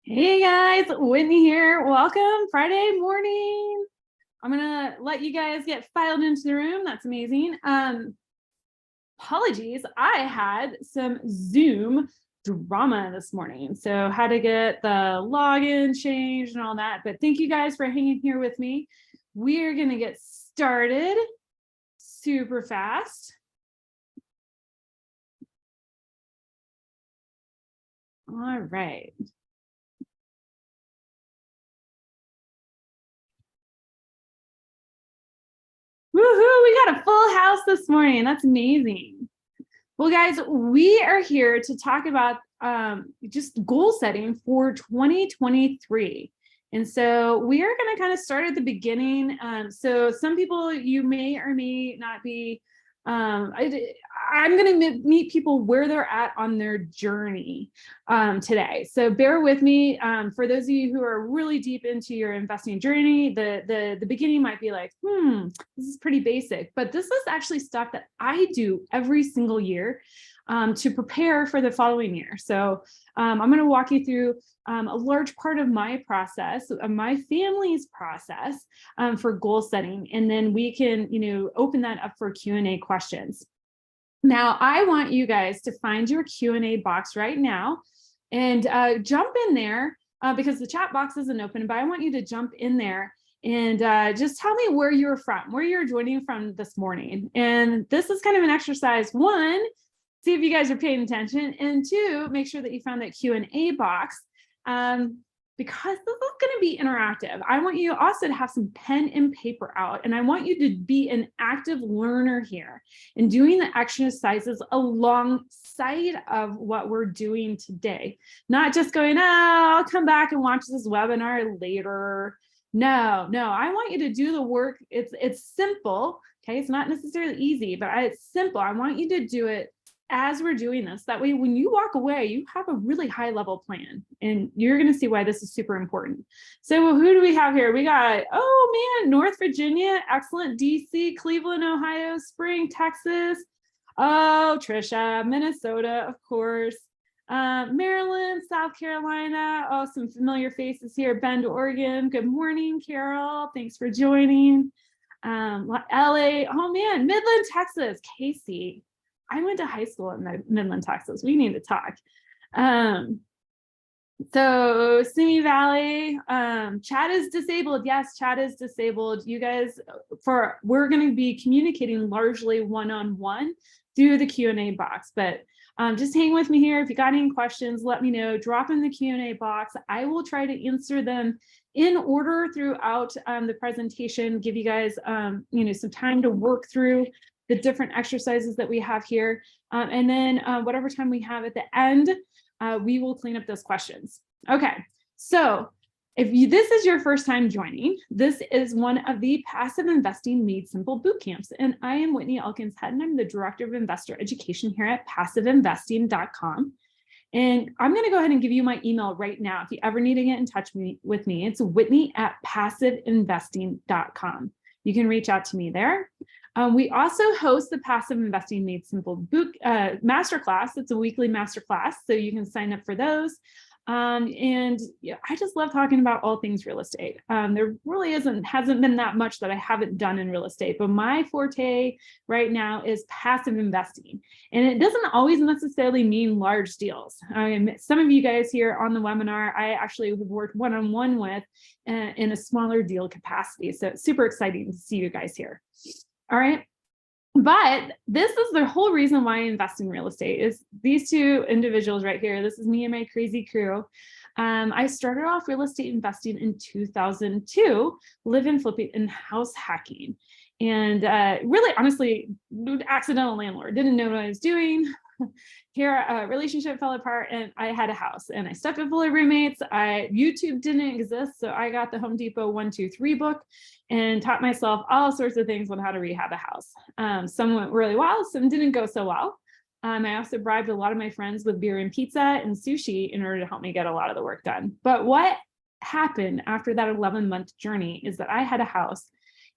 Hey guys, Whitney here. Welcome Friday morning. I'm gonna let you guys get filed into the room. That's amazing. Apologies, I had some Zoom drama this morning, so had to get the login changed and all that. But thank you guys for hanging here with me. We are gonna get started super fast. All right. Woohoo, we got a full house this morning. That's amazing. Well, guys, we are here to talk about just goal setting for 2023. And so we are going to kind of start at the beginning. So some people, you may or may not be, I'm going to meet people where they're at on their journey today. So bear with me. For those of you who are really deep into your investing journey, the beginning might be like, this is pretty basic, but this is actually stuff that I do every single year to prepare for the following year. So I'm going to walk you through a large part of my process, of my family's process for goal setting, and then we can, open that up for Q&A questions. Now, I want you guys to find your Q&A box right now and jump in there because the chat box isn't open, but I want you to jump in there and just tell me where you're from, where you're joining from this morning. And this is kind of an exercise. One, see if you guys are paying attention, and two, make sure that you found that Q&A box because this is going to be interactive. I want you also to have some pen and paper out, and I want you to be an active learner here and doing the exercises alongside of what we're doing today, not just going, I'll come back and watch this webinar later. No, I want you to do the work. It's simple. Okay, it's not necessarily easy, but it's simple. I want you to do it as we're doing this. That way, when you walk away, you have a really high level plan, and you're going to see why this is super important. So who do we have here? We got, North Virginia, excellent. DC, Cleveland, Ohio, Spring, Texas. Oh, Trisha, Minnesota, of course. Maryland, South Carolina. Oh, some familiar faces here. Bend, Oregon. Good morning, Carol. Thanks for joining. LA. Oh man, Midland, Texas. Casey. I went to high school in Midland, Texas. We need to talk. So Simi Valley, chat is disabled. Yes, chat is disabled. You guys, we're going to be communicating largely one-on-one through the Q&A box, but just hang with me here. If you got any questions, let me know. Drop in the Q&A box. I will try to answer them in order throughout the presentation, give you guys some time to work through the different exercises that we have here. And then whatever time we have at the end, we will clean up those questions. Okay, so if this is your first time joining, this is one of the Passive Investing Made Simple boot camps. And I am Whitney Elkins-Hutten. I'm the Director of Investor Education here at passiveinvesting.com. And I'm going to go ahead and give you my email right now. If you ever need to get in touch with me, it's whitney@passiveinvesting.com. You can reach out to me there. We also host the Passive Investing Made Simple masterclass. It's a weekly masterclass, so you can sign up for those. And yeah, I just love talking about all things real estate. There really hasn't been that much that I haven't done in real estate, but my forte right now is passive investing. And it doesn't always necessarily mean large deals. Some of you guys here on the webinar, I actually have worked one-on-one with in a smaller deal capacity. So it's super exciting to see you guys here. All right. But this is the whole reason why I invest in real estate is these two individuals right here. This is me and my crazy crew. I started off real estate investing in 2002, live-in flipping and house hacking. And really, honestly, accidental landlord, didn't know what I was doing. Here, a relationship fell apart and I had a house and I stuck it full of roommates. YouTube didn't exist, so I got the Home Depot 1-2-3 book and taught myself all sorts of things on how to rehab a house. Some went really well, some didn't go so well. I also bribed a lot of my friends with beer and pizza and sushi in order to help me get a lot of the work done. But what happened after that 11-month journey is that I had a house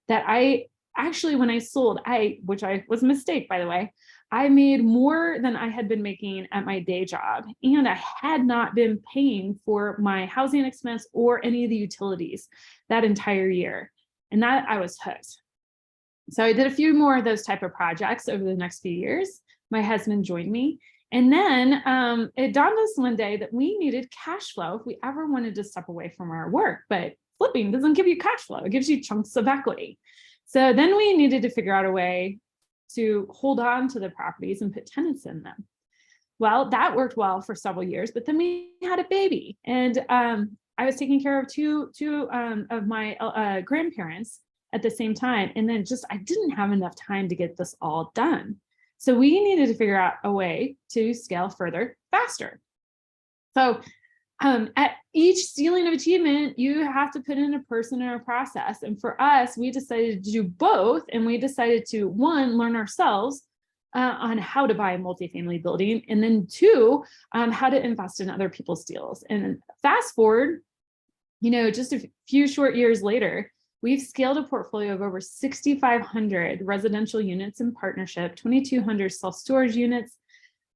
that I actually, when I sold, which was a mistake, by the way, I made more than I had been making at my day job, and I had not been paying for my housing expense or any of the utilities that entire year. And that I was hooked. So I did a few more of those type of projects over the next few years. My husband joined me. And then it dawned on us one day that we needed cash flow if we ever wanted to step away from our work. But flipping doesn't give you cash flow, it gives you chunks of equity. So then we needed to figure out a way to hold on to the properties and put tenants in them. Well, that worked well for several years, but then we had a baby, and I was taking care of two of my grandparents at the same time. And then I didn't have enough time to get this all done. So we needed to figure out a way to scale further faster. So at each ceiling of achievement, you have to put in a person or a process. And for us, we decided to do both. And we decided to, one, learn ourselves on how to buy a multifamily building, and then two, how to invest in other people's deals. And fast forward, just a few short years later, we've scaled a portfolio of over 6,500 residential units in partnership, 2,200 self-storage units.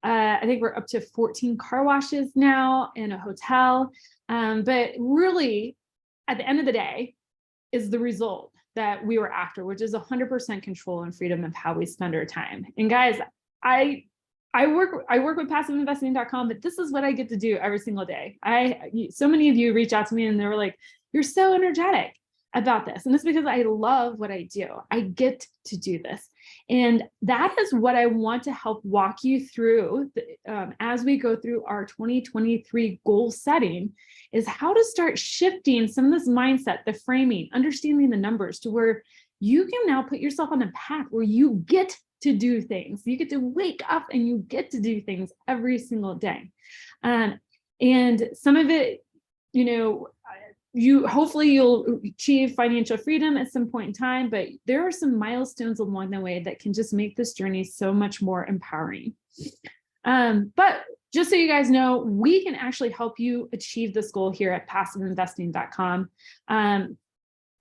I think we're up to 14 car washes now in a hotel. But really, at the end of the day, is the result that we were after, which is 100% control and freedom of how we spend our time. And guys, I work with passiveinvesting.com, but this is what I get to do every single day. So many of you reach out to me and they were like, "You're so energetic about this." And it's because I love what I do. I get to do this. And that is what I want to help walk you through as we go through our 2023 goal setting, is how to start shifting some of this mindset, the framing, understanding the numbers, to where you can now put yourself on a path where you get to do things. You get to wake up and you get to do things every single day. And some of it, hopefully you'll achieve financial freedom at some point in time, but there are some milestones along the way that can just make this journey so much more empowering. But just so you guys know, we can actually help you achieve this goal here at passiveinvesting.com.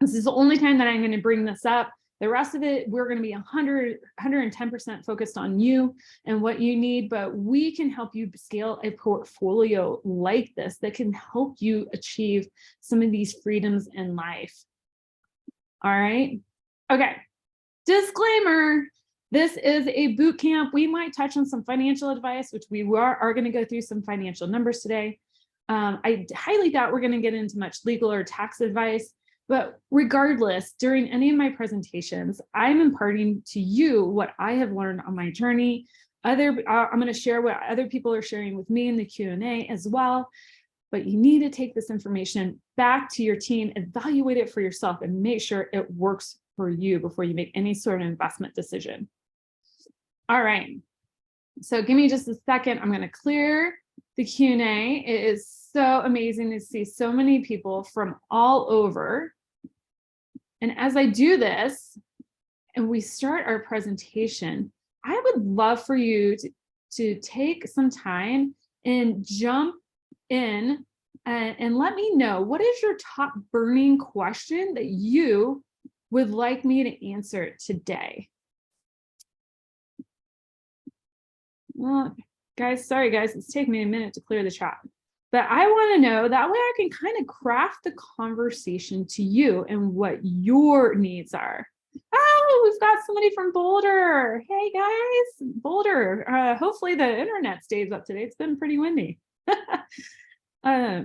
This is the only time that I'm going to bring this up. The rest of it, we're going to be 110% focused on you and what you need, but we can help you scale a portfolio like this that can help you achieve some of these freedoms in life. All right. Okay. Disclaimer. This is a boot camp. We might touch on some financial advice, which we are going to go through some financial numbers today. I highly doubt we're going to get into much legal or tax advice. But regardless, during any of my presentations, I'm imparting to you what I have learned on my journey. I'm going to share what other people are sharing with me in the Q&A as well. But you need to take this information back to your team, evaluate it for yourself, and make sure it works for you before you make any sort of investment decision. All right. So give me just a second. I'm going to clear the Q&A. It is so amazing to see so many people from all over. And as I do this and we start our presentation, I would love for you to take some time and jump in and let me know, what is your top burning question that you would like me to answer today? Well, sorry guys, it's taking me a minute to clear the chat. But I want to know, that way I can kind of craft the conversation to you and what your needs are. Oh, we've got somebody from Boulder. Hey guys, Boulder. Hopefully the internet stays up today. It's been pretty windy. Oh,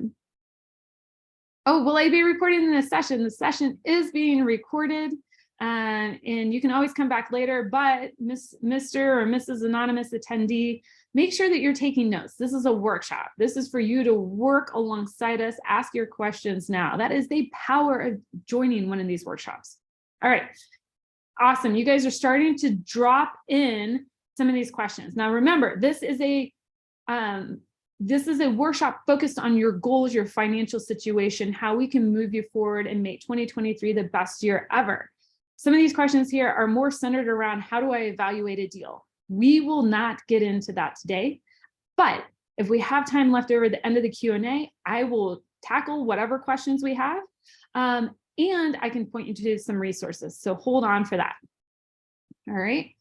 will I be recording the session? The session is being recorded. And you can always come back later, but Mr. or Mrs. Anonymous attendee, make sure that you're taking notes. This is a workshop. This is for you to work alongside us, ask your questions now. That is the power of joining one of these workshops. All right, awesome. You guys are starting to drop in some of these questions. Now, remember, this is a workshop focused on your goals, your financial situation, how we can move you forward and make 2023 the best year ever. Some of these questions here are more centered around, how do I evaluate a deal? We will not get into that today, but if we have time left over at the end of the Q&A, I will tackle whatever questions we have, and I can point you to some resources. So hold on for that. All right.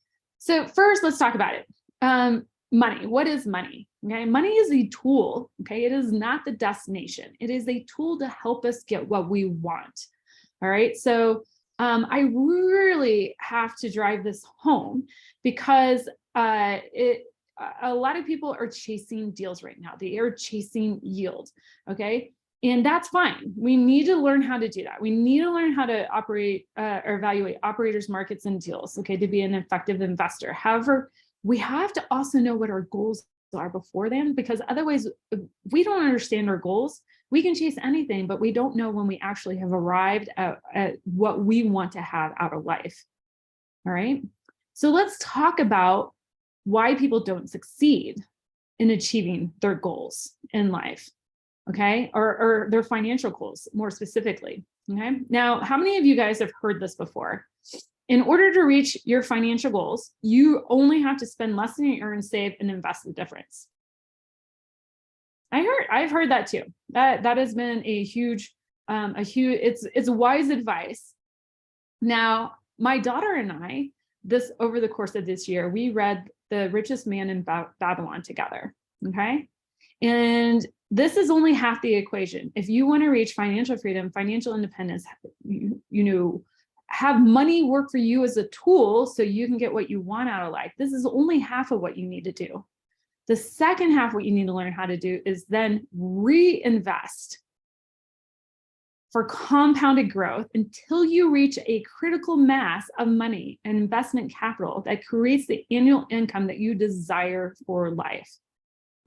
So first, let's talk about it. Money. What is money? Okay, money is a tool. Okay, it is not the destination. It is a tool to help us get what we want. All right. So I really have to drive this home because a lot of people are chasing deals right now. They are chasing yield. Okay. And that's fine. We need to learn how to do that. We need to learn how to operate or evaluate operators, markets, and deals, okay, to be an effective investor. However, we have to also know what our goals are before then, because otherwise, if we don't understand our goals, we can chase anything, but we don't know when we actually have arrived at what we want to have out of life. All right. So let's talk about why people don't succeed in achieving their goals in life. Okay, or their financial goals more specifically. Okay, now, how many of you guys have heard this before? In order to reach your financial goals, you only have to spend less than you earn, save, and invest the difference. I've heard that too. That has been a huge, it's wise advice. Now, my daughter and I, over the course of this year, we read The Richest Man in Babylon together. Okay, and this is only half the equation. If you want to reach financial freedom, financial independence, you know, have money work for you as a tool so you can get what you want out of life. This is only half of what you need to do. The second half, what you need to learn how to do is then reinvest for compounded growth until you reach a critical mass of money and investment capital that creates the annual income that you desire for life.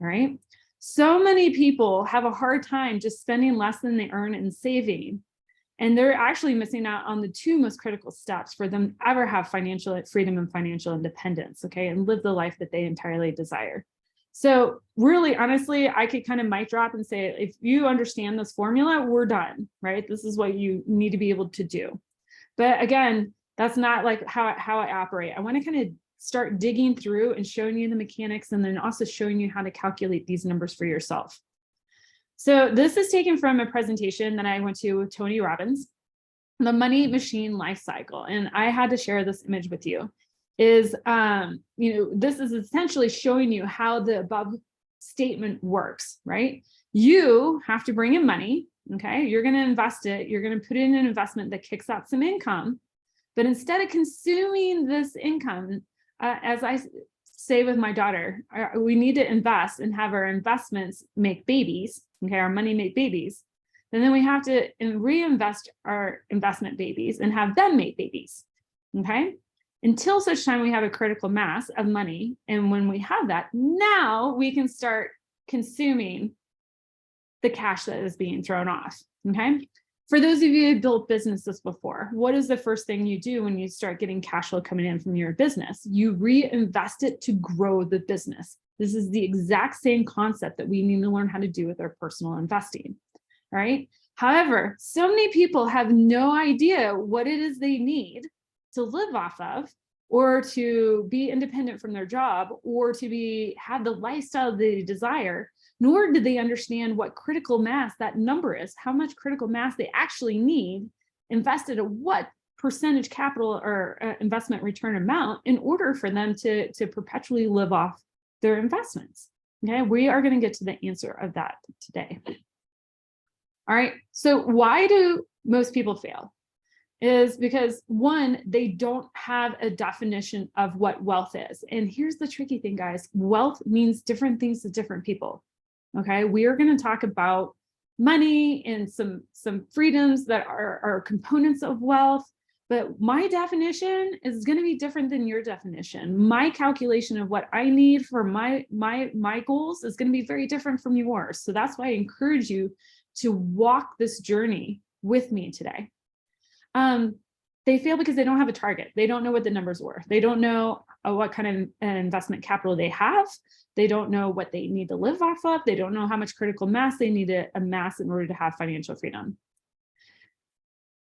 All right. So many people have a hard time just spending less than they earn and saving. And they're actually missing out on the two most critical steps for them to ever have financial freedom and financial independence, okay, and live the life that they entirely desire. So really, honestly, I could kind of mic drop and say, if you understand this formula, we're done, right? This is what you need to be able to do. But again, that's not like how I operate. I want to kind of start digging through and showing you the mechanics, and then also showing you how to calculate these numbers for yourself. So this is taken from a presentation that I went to with Tony Robbins, the money machine life cycle. And I had to share this image with you. This is essentially showing you how the above statement works, right? You have to bring in money, okay? You're going to invest it. You're going to put in an investment that kicks out some income. But instead of consuming this income, as I say with my daughter, we need to invest and have our investments make babies, okay, our money make babies. And then we have to reinvest our investment babies and have them make babies, okay? Until such time we have a critical mass of money. And when we have that, now we can start consuming the cash that is being thrown off, okay? For those of you who built businesses before, what is the first thing you do when you start getting cash flow coming in from your business? You reinvest it to grow the business. This is the exact same concept that we need to learn how to do with our personal investing, all right? However, so many people have no idea what it is they need to live off of, or to be independent from their job, or to have the lifestyle they desire, nor do they understand what critical mass that number is, how much critical mass they actually need invested at what percentage capital or investment return amount in order for them to perpetually live off their investments. Okay, we are going to get to the answer of that today. All right, so why do most people fail? Is because one, they don't have a definition of what wealth is. And here's the tricky thing, guys. Wealth means different things to different people. Okay, we are going to talk about money and some freedoms that are components of wealth, but my definition is going to be different than your definition. My calculation of what I need for my goals is going to be very different from yours. So that's why I encourage you to walk this journey with me today. They fail because they don't have a target. They don't know what the numbers were. They don't know what kind of investment capital they have. They don't know what they need to live off of. They don't know how much critical mass they need to amass in order to have financial freedom.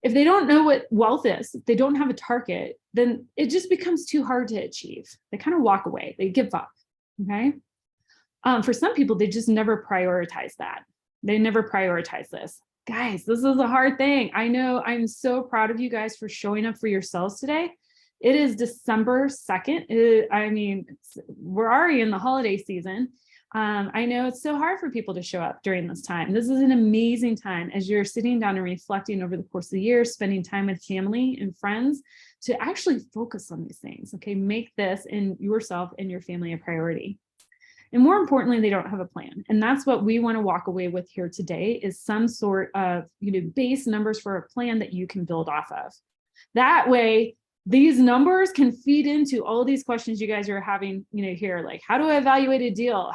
If they don't know what wealth is, if they don't have a target, then it just becomes too hard to achieve. They kind of walk away. They give up, okay? For some people, they just never prioritize that. They never prioritize this. Guys, this is a hard thing. I know. I'm so proud of you guys for showing up for yourselves today. It is December 2nd. We're already in the holiday season. I know it's so hard for people to show up during this time. This is an amazing time as you're sitting down and reflecting over the course of the year, spending time with family and friends to actually focus on these things. Okay, make this and yourself and your family a priority. And more importantly, they don't have a plan. And that's what we want to walk away with here today is some sort of, base numbers for a plan that you can build off of. That way, these numbers can feed into all of these questions you guys are having, here, like how do I evaluate a deal?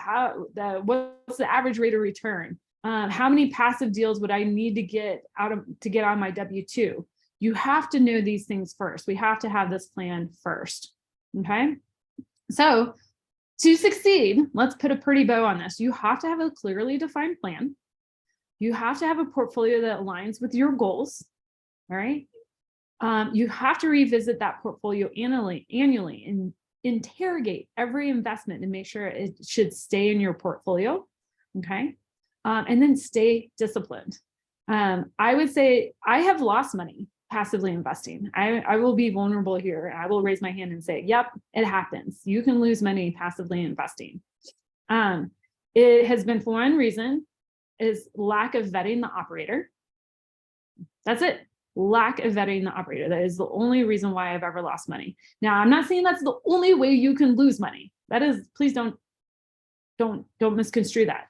What's the average rate of return? How many passive deals would I need to get on my W-2? You have to know these things first. We have to have this plan first. Okay. So to succeed, let's put a pretty bow on this. You have to have a clearly defined plan. You have to have a portfolio that aligns with your goals. All right. You have to revisit that portfolio annually and interrogate every investment and make sure it should stay in your portfolio. Okay. And then stay disciplined. I would say I have lost money passively investing. I will be vulnerable here. I will raise my hand and say, yep, it happens. You can lose money passively investing. It has been for one reason is lack of vetting the operator. That's it. Lack of vetting the operator. That is the only reason why I've ever lost money. Now, I'm not saying that's the only way you can lose money. That is, please don't misconstrue that.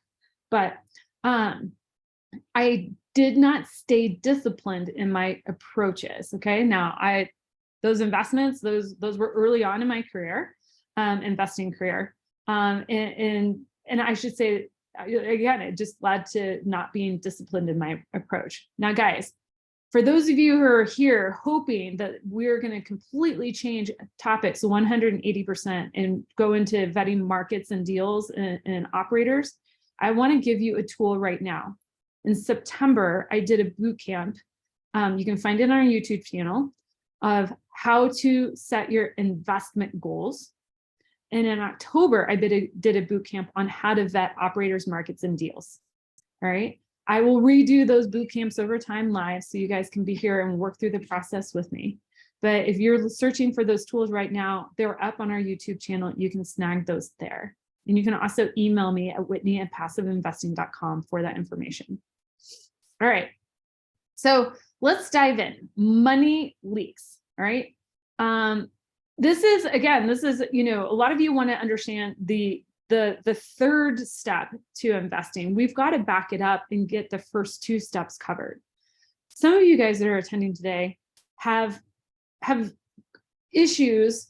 But I did not stay disciplined in my approaches. Okay. Now those investments, those were early on in my career, investing career. And I should say, again, it just led to not being disciplined in my approach. Now, guys, for those of you who are here hoping that we're going to completely change topics 180% and go into vetting markets and deals and operators, I want to give you a tool right now. In September, I did a boot camp. You can find it on our YouTube channel of how to set your investment goals. And in October, I did a boot camp on how to vet operators, markets, and deals. All right. I will redo those boot camps over time live so you guys can be here and work through the process with me. But if you're searching for those tools right now, they're up on our YouTube channel. You can snag those there. And you can also email me at whitney@passiveinvesting.com for that information. All right. So let's dive in. Money leaks. All right. This is, a lot of you want to understand the third step to investing. We've got to back it up and get the first two steps covered. Some of you guys that are attending today have issues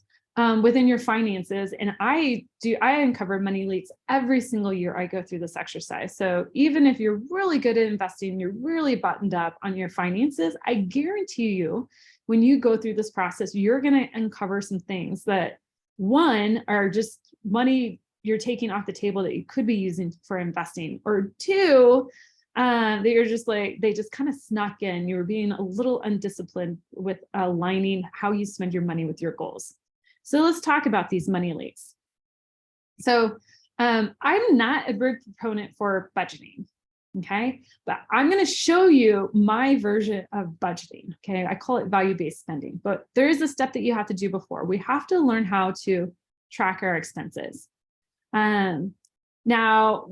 within your finances. And I uncover money leaks every single year I go through this exercise. So even if you're really good at investing, you're really buttoned up on your finances, I guarantee you, when you go through this process, you're going to uncover some things that, one, are just money you're taking off the table that you could be using for investing, or two, that you're just like, they just kind of snuck in. You were being a little undisciplined with aligning how you spend your money with your goals. So let's talk about these money leaks. So I'm not a big proponent for budgeting, okay? But I'm going to show you my version of budgeting, okay? I call it value-based spending, but there is a step that you have to do before. We have to learn how to track our expenses. Now,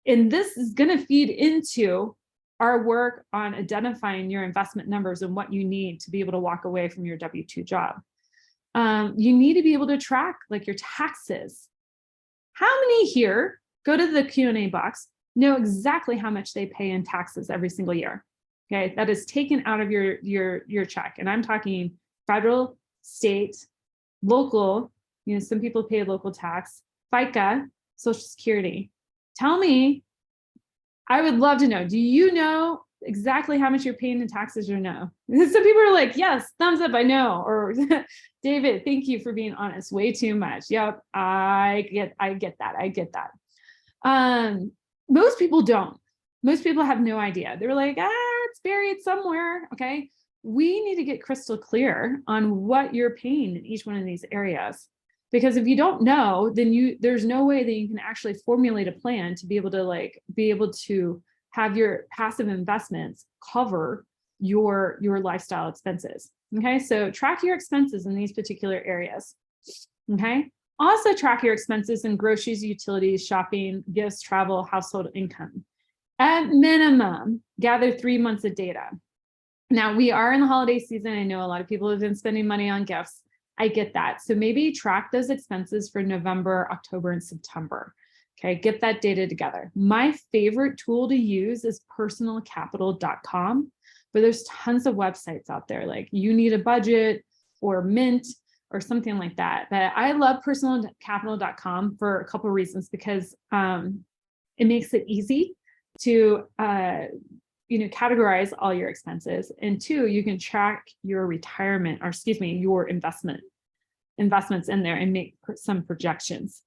and this is going to feed into our work on identifying your investment numbers and what you need to be able to walk away from your W-2 job. You need to be able to track like your taxes. How many here, go to the Q&A box, know exactly how much they pay in taxes every single year? Okay, that is taken out of your check. And I'm talking federal, state, local, some people pay local tax, FICA, Social Security. Tell me, I would love to know, do you know exactly how much you're paying in taxes or no? Some people are like, yes, thumbs up, I know. Or David, thank you for being honest, way too much. Yep, I get that. Most people don't. Most people have no idea. They're like, it's buried somewhere, okay? We need to get crystal clear on what you're paying in each one of these areas. Because if you don't know, then there's no way that you can actually formulate a plan to be able to have your passive investments cover your lifestyle expenses. Okay, so track your expenses in these particular areas. Okay, also track your expenses in groceries, utilities, shopping, gifts, travel, household income. At minimum, gather 3 months of data. Now, we are in the holiday season. I know a lot of people have been spending money on gifts. I get that. So maybe track those expenses for November, October, and September. Okay, get that data together. My favorite tool to use is personalcapital.com, but there's tons of websites out there like You Need a Budget or Mint or something like that. But I love personalcapital.com for a couple of reasons, because it makes it easy to categorize all your expenses. And two, you can track your retirement, or excuse me, your investments in there and make some projections.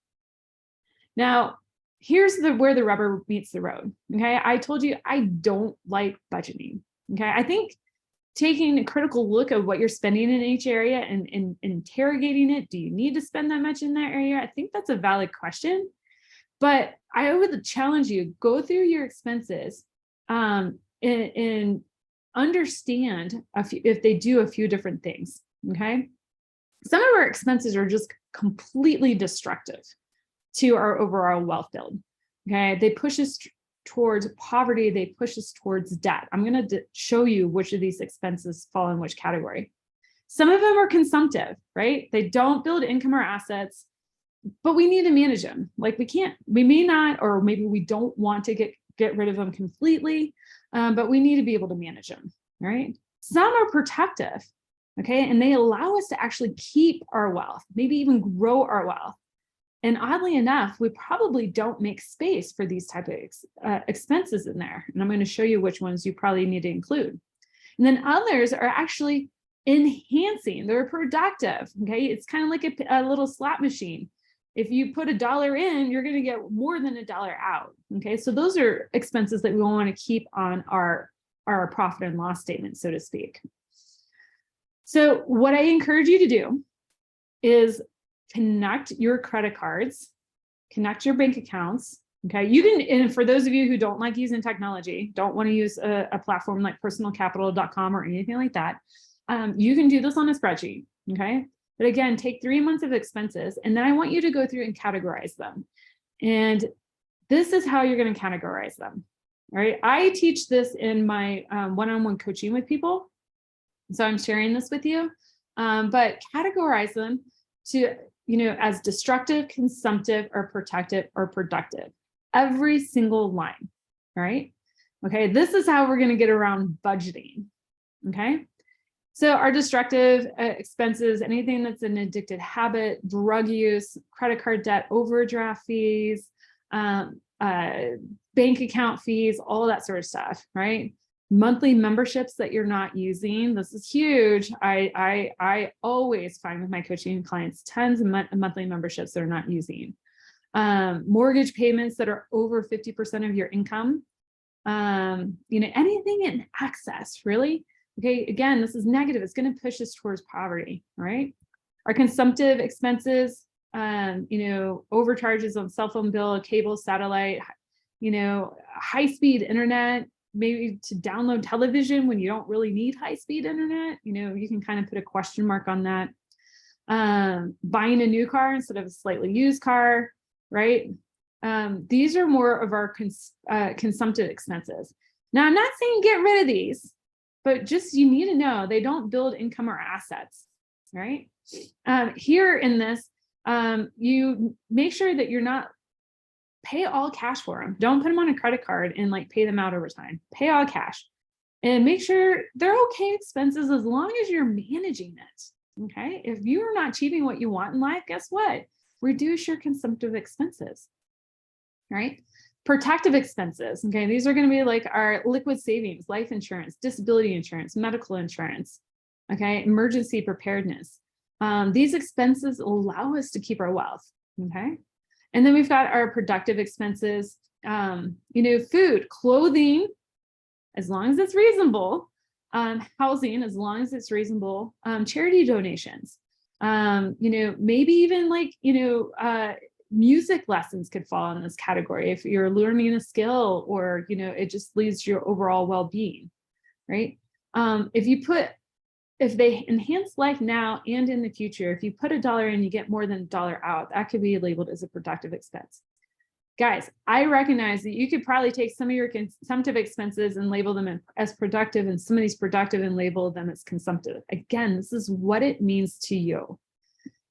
Now, here's where the rubber meets the road. Okay, I told you I don't like budgeting. Okay, I think taking a critical look at what you're spending in each area and interrogating it, do you need to spend that much in that area? I think that's a valid question. But I would challenge you, go through your expenses and understand if they do a few different things, okay? Some of our expenses are just completely destructive to our overall wealth build, okay? They push us towards poverty, they push us towards debt. I'm gonna show you which of these expenses fall in which category. Some of them are consumptive, right? They don't build income or assets, but we need to manage them. Like we may not, or maybe we don't want to get rid of them completely, but we need to be able to manage them, right? Some are protective, okay? And they allow us to actually keep our wealth, maybe even grow our wealth. And oddly enough, we probably don't make space for these type of expenses in there. And I'm going to show you which ones you probably need to include. And then others are actually enhancing, they're productive, okay? It's kind of like a little slot machine. If you put $1 in, you're going to get more than $1 out. Okay, so those are expenses that we want to keep on our profit and loss statement, so to speak. So what I encourage you to do is connect your credit cards, connect your bank accounts. Okay, you can, and for those of you who don't like using technology, don't want to use a platform like personalcapital.com or anything like that, you can do this on a spreadsheet. Okay. But again, take 3 months of expenses, and then I want you to go through and categorize them. And this is how you're going to categorize them. All right. I teach this in my one-on-one coaching with people. So I'm sharing this with you, but categorize them to, as destructive, consumptive, or protective, or productive. Every single line. All right. Okay. This is how we're going to get around budgeting. Okay. So our destructive expenses, anything that's an addicted habit, drug use, credit card debt, overdraft fees, bank account fees, all that sort of stuff, right? Monthly memberships that you're not using. This is huge. I always find with my coaching clients, tons of monthly memberships they're not using. Mortgage payments that are over 50% of your income. Anything in excess, really. Okay, again, this is negative. It's going to push us towards poverty, right? Our consumptive expenses, overcharges on cell phone bill, cable, satellite, high-speed internet, maybe to download television when you don't really need high-speed internet. You can kind of put a question mark on that. Buying a new car instead of a slightly used car, right? These are more of our consumptive expenses. Now, I'm not saying get rid of these, but just you need to know they don't build income or assets, right? Here in this, you make sure that you're not pay all cash for them. Don't put them on a credit card and pay them out over time. Pay all cash and make sure they're okay expenses as long as you're managing it. Okay. If you're not achieving what you want in life, guess what? Reduce your consumptive expenses, right? Protective expenses. Okay. These are going to be like our liquid savings, life insurance, disability insurance, medical insurance. Okay. Emergency preparedness. These expenses allow us to keep our wealth. Okay. And then we've got our productive expenses, food, clothing, as long as it's reasonable, housing, as long as it's reasonable, charity donations, maybe even music lessons could fall in this category if you're learning a skill or, it just leads to your overall well-being, right? If they enhance life now and in the future, if you put $1 in, you get more than $1 out, that could be labeled as a productive expense. Guys, I recognize that you could probably take some of your consumptive expenses and label them as productive, and some of these productive and label them as consumptive. Again, this is what it means to you.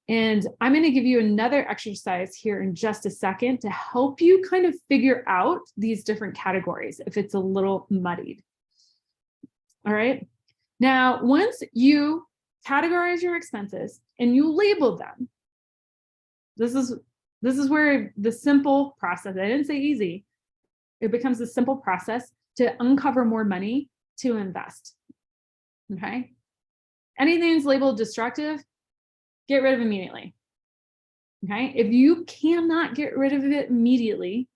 And I'm going to give you another exercise here in just a second to help you kind of figure out these different categories if it's a little muddied. All right. Now, once you categorize your expenses and you label them, this is where the simple process, I didn't say easy, it becomes a simple process to uncover more money to invest. Okay. Anything that's labeled destructive, get rid of immediately. Okay. If you cannot get rid of it immediately,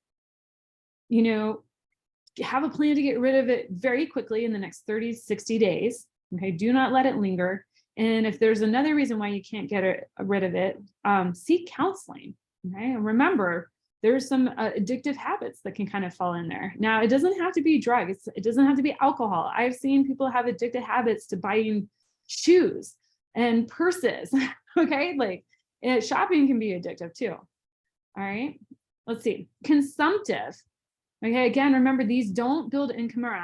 have a plan to get rid of it very quickly in the next 30, 60 days. Okay. Do not let it linger. And if there's another reason why you can't get rid of it, seek counseling. Okay. And remember, there's some addictive habits that can kind of fall in there. Now, it doesn't have to be drugs. It doesn't have to be alcohol. I've seen people have addictive habits to buying shoes and purses. Okay. Like shopping can be addictive too. All right. Let's see. Consumptive. Okay. Again, remember, these don't build income or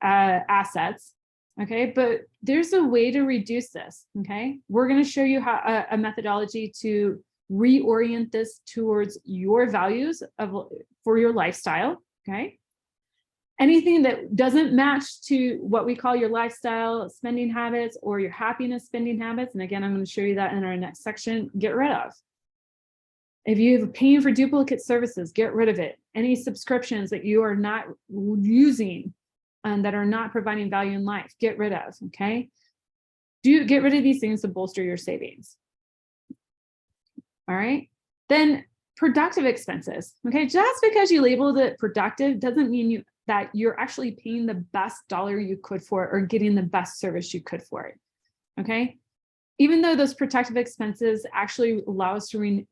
assets. Okay. But there's a way to reduce this. Okay. We're going to show you how a methodology to reorient this towards your values for your lifestyle. Okay. Anything that doesn't match to what we call your lifestyle spending habits or your happiness spending habits, and again, I'm going to show you that in our next section, get rid of. If you're paying for duplicate services, get rid of it. Any subscriptions that you are not using and that are not providing value in life, get rid of. Okay. Get rid of these things to bolster your savings. All right. Then productive expenses. Okay. Just because you labeled it productive doesn't mean that you're actually paying the best dollar you could for it or getting the best service you could for it. Okay. Even though those productive expenses actually allow us to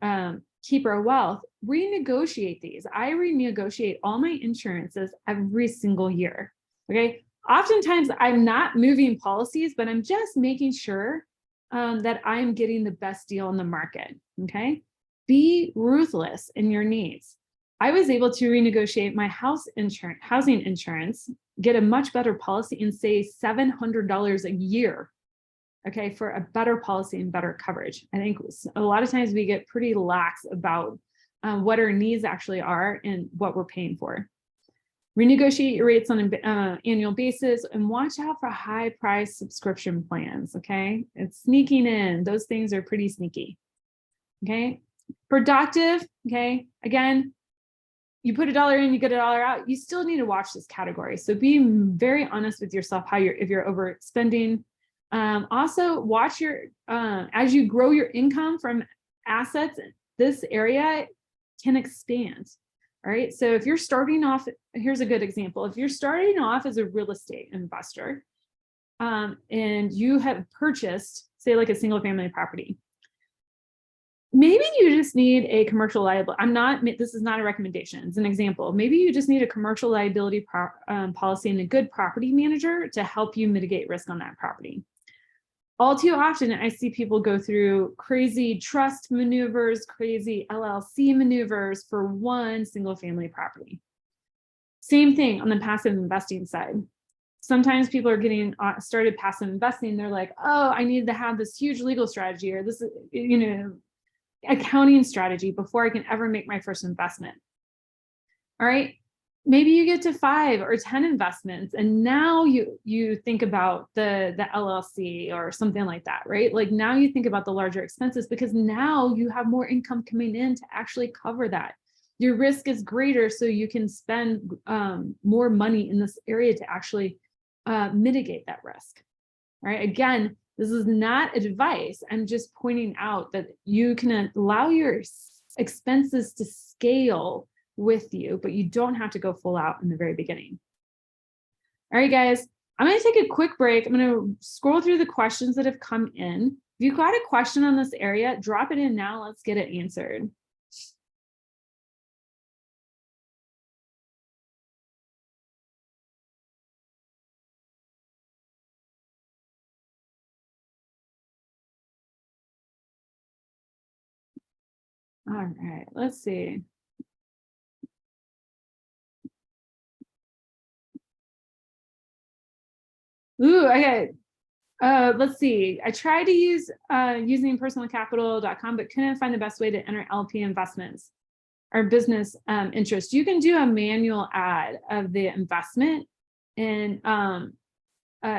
keep our wealth, renegotiate these. I renegotiate all my insurances every single year. Okay. Oftentimes I'm not moving policies, but I'm just making sure that I'm getting the best deal in the market. Okay. Be ruthless in your needs. I was able to renegotiate my housing insurance, get a much better policy, and save $700 a year. Okay, for a better policy and better coverage. I think a lot of times we get pretty lax about what our needs actually are and what we're paying for. Renegotiate your rates on an annual basis and watch out for high price subscription plans. Okay, it's sneaking in. Those things are pretty sneaky. Okay, productive. Okay, again, you put $1 in, you get $1 out. You still need to watch this category. So be very honest with yourself if you're overspending. Also watch as you grow your income from assets, this area can expand. All right. So if you're starting off, here's a good example. If you're starting off as a real estate investor, and you have purchased, say, like a single family property, maybe you just need a commercial liability. This is not a recommendation. It's an example. Maybe you just need a commercial liability policy and a good property manager to help you mitigate risk on that property. All too often, I see people go through crazy trust maneuvers, crazy LLC maneuvers for one single family property. Same thing on the passive investing side. Sometimes people are getting started passive investing. They're like, oh, I need to have this huge legal strategy or this, accounting strategy before I can ever make my first investment. All right. Maybe you get to 5 or 10 investments and now you think about the LLC or something like that, right? Like now you think about the larger expenses because now you have more income coming in to actually cover that. Your risk is greater, so you can spend more money in this area to actually mitigate that risk. All right. Again, this is not advice. I'm just pointing out that you can allow your expenses to scale with you, but you don't have to go full out in the very beginning. All right, guys, I'm going to take a quick break. I'm going to scroll through the questions that have come in. If you've got a question on this area, drop it in now. Let's get it answered. All right, let's see. Ooh, okay. Let's see. I tried to use using personalcapital.com, but couldn't find the best way to enter LP investments or business interest. You can do a manual ad of the investment and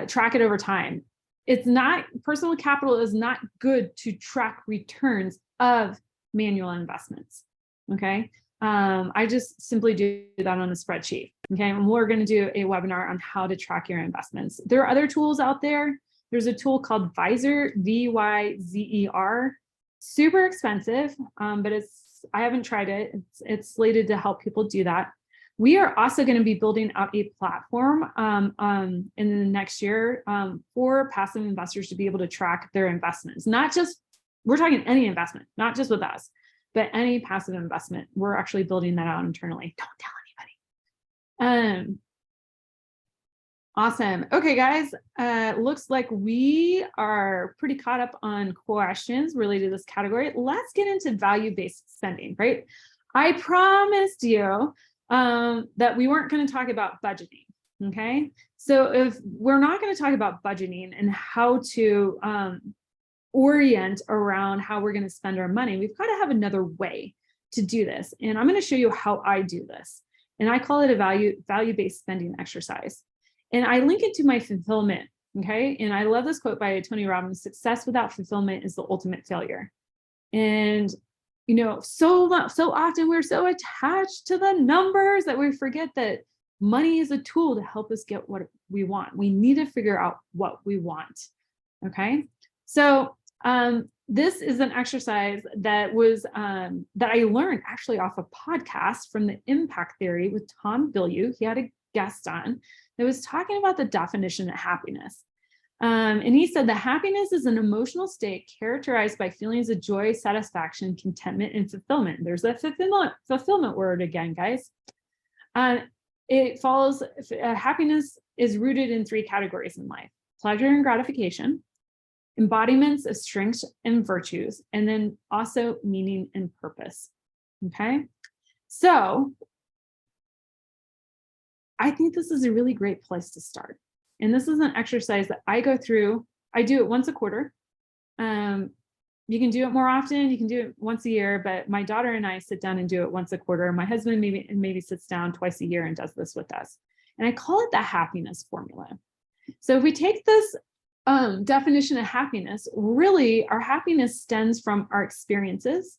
track it over time. It's not, personal capital is not good to track returns of manual investments. Okay. I just simply do that on a spreadsheet. Okay. And we're going to do a webinar on how to track your investments. There are other tools out there. There's a tool called Vyzer, V-Y-Z-E-R. Super expensive, but I haven't tried it. It's slated to help people do that. We are also going to be building out a platform in the next year for passive investors to be able to track their investments. Not just, we're talking any investment, not just with us, but any passive investment. We're actually building that out internally. Don't tell anybody. Awesome. Okay, guys, looks like we are pretty caught up on questions related to this category. Let's get into value-based spending, right? I promised you that we weren't going to talk about budgeting, okay? So if we're not going to talk about budgeting and how to orient around how we're going to spend our money, we've got to have another way to do this. And I'm going to show you how I do this. And I call it a value-based spending exercise. And I link it to my fulfillment, okay? And I love this quote by Tony Robbins: success without fulfillment is the ultimate failure. And, you know, so often we're so attached to the numbers that we forget that money is a tool to help us get what we want. We need to figure out what we want, okay? So this is an exercise that was, that I learned actually off a podcast from the Impact Theory with Tom Bilyeu. He had a guest on that was talking about the definition of happiness. And he said that happiness is an emotional state characterized by feelings of joy, satisfaction, contentment, and fulfillment. There's that fulfillment word again, guys. It follows, happiness is rooted in 3 categories in life: pleasure and gratification, embodiments of strengths and virtues, and then also meaning and purpose, okay? So I think this is a really great place to start. And this is an exercise that I go through. I do it once a quarter. You can do it more often. You can do it once a year, but my daughter and I sit down and do it once a quarter. My husband maybe sits down twice a year and does this with us. And I call it the happiness formula. So if we take this definition of happiness, really our happiness stems from our experiences,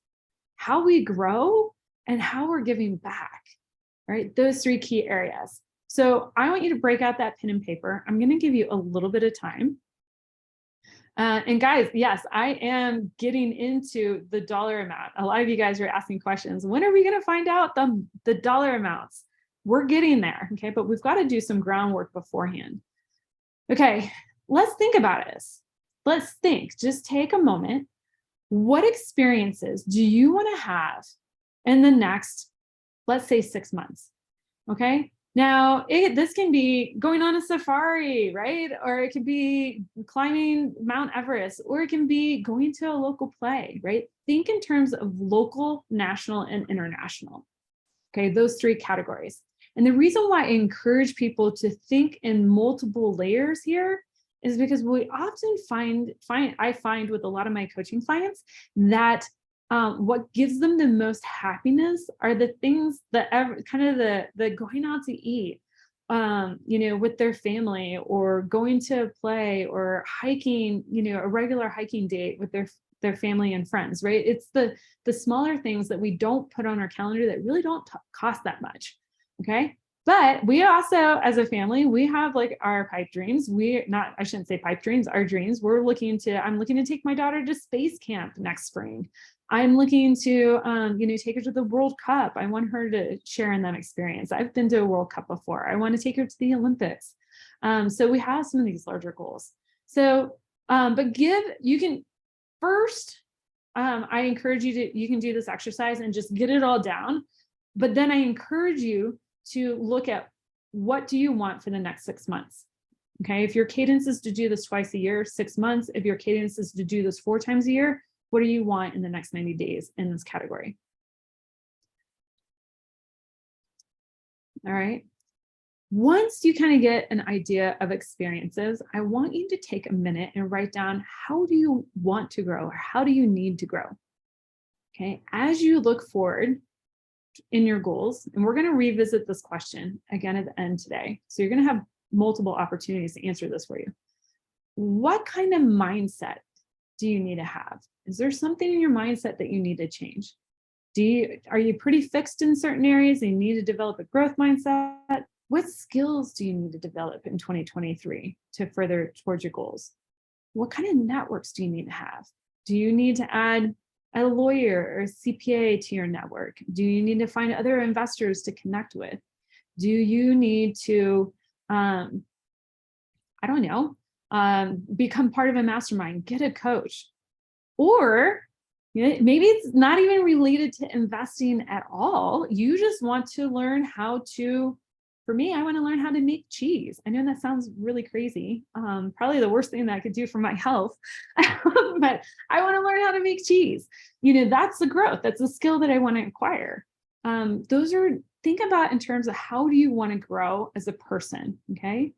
how we grow, and how we're giving back, right? Those 3 key areas. So I want you to break out that pen and paper. I'm going to give you a little bit of time. And guys, yes, I am getting into the dollar amount. A lot of you guys are asking questions. When are we going to find out the dollar amounts? We're getting there, okay? But we've got to do some groundwork beforehand. Okay, let's think about this. Let's think. Just take a moment. What experiences do you want to have in the next, let's say, 6 months? Okay. Now, this can be going on a safari, right? Or it could be climbing Mount Everest, or it can be going to a local play, right? Think in terms of local, national, and international. Okay, those 3 categories. And the reason why I encourage people to think in multiple layers here is because we often I find with a lot of my coaching clients that what gives them the most happiness are the things that kind of the going out to eat, you know, with their family, or going to a play, or hiking, you know, a regular hiking date with their family and friends, right? It's the smaller things that we don't put on our calendar that really don't cost that much, okay? But we also, as a family, we have like our pipe dreams. I shouldn't say pipe dreams, our dreams. I'm looking to take my daughter to space camp next spring. I'm looking to, you know, take her to the World Cup. I want her to share in that experience. I've been to a World Cup before. I want to take her to the Olympics. So we have some of these larger goals. So, but you can first, I encourage you can do this exercise and just get it all down. But then I encourage you to look at, what do you want for the next 6 months? Okay, if your cadence is to do this twice a year, 6 months. If your cadence is to do this 4 times a year, What do you want in the next 90 days in this category? All right. Once you kind of get an idea of experiences, I want you to take a minute and write down, how do you want to grow, or how do you need to grow? Okay. As you look forward in your goals, and we're going to revisit this question again at the end today. So you're going to have multiple opportunities to answer this for you. What kind of mindset do you need to have? Is there something in your mindset that you need to change? Are you pretty fixed in certain areas and you need to develop a growth mindset? What skills do you need to develop in 2023 to further towards your goals? What kind of networks do you need to have? Do you need to add a lawyer or a CPA to your network? Do you need to find other investors to connect with? Do you need to, I don't know, become part of a mastermind, get a coach? Or maybe it's not even related to investing at all. You just want to learn how to, for me, I want to learn how to make cheese. I know that sounds really crazy. Probably the worst thing that I could do for my health, but I want to learn how to make cheese. That's the growth. That's a skill that I want to acquire. Think about in terms of, how do you want to grow as a person? Okay.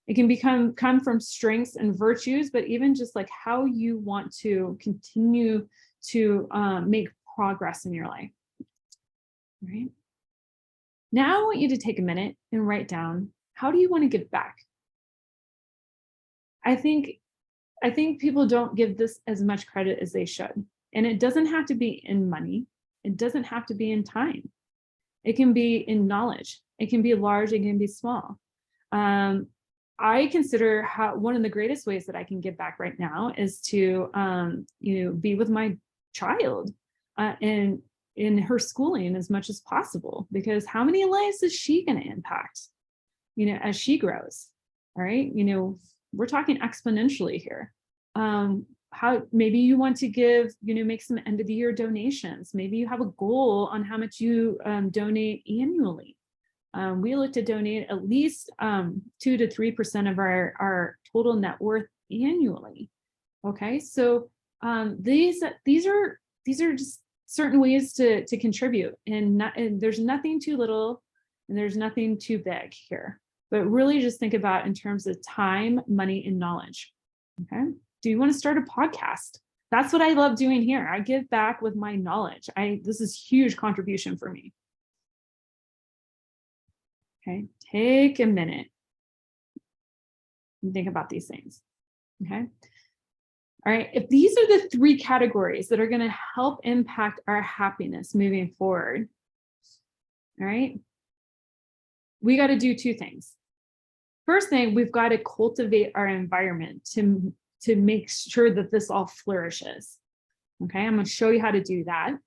It can come from strengths and virtues, but even just like how you want to continue to make progress in your life. Right. Now I want you to take a minute and write down, how do you want to give back? I think people don't give this as much credit as they should. And it doesn't have to be in money. It doesn't have to be in time. It can be in knowledge. It can be large, it can be small. I consider one of the greatest ways that I can give back right now is to be with my child and in her schooling as much as possible, because how many lives is she going to impact as she grows? All right, we're talking exponentially here. How maybe you want to give, make some end of the year donations. Maybe you have a goal on how much you donate annually. We look to donate at least 2 to 3% of our total net worth annually. Okay, so these are just certain ways to contribute, and there's nothing too little and there's nothing too big here. But really just think about in terms of time, money, and knowledge. Okay, do you want to start a podcast? That's what I love doing here. I give back with my knowledge. This is huge contribution for me. Okay, take a minute and think about these things. Okay. All right, if these are the 3 categories that are going to help impact our happiness moving forward, all right, we got to do 2 things. First thing, we've got to cultivate our environment to make sure that this all flourishes. Okay, I'm going to show you how to do that. And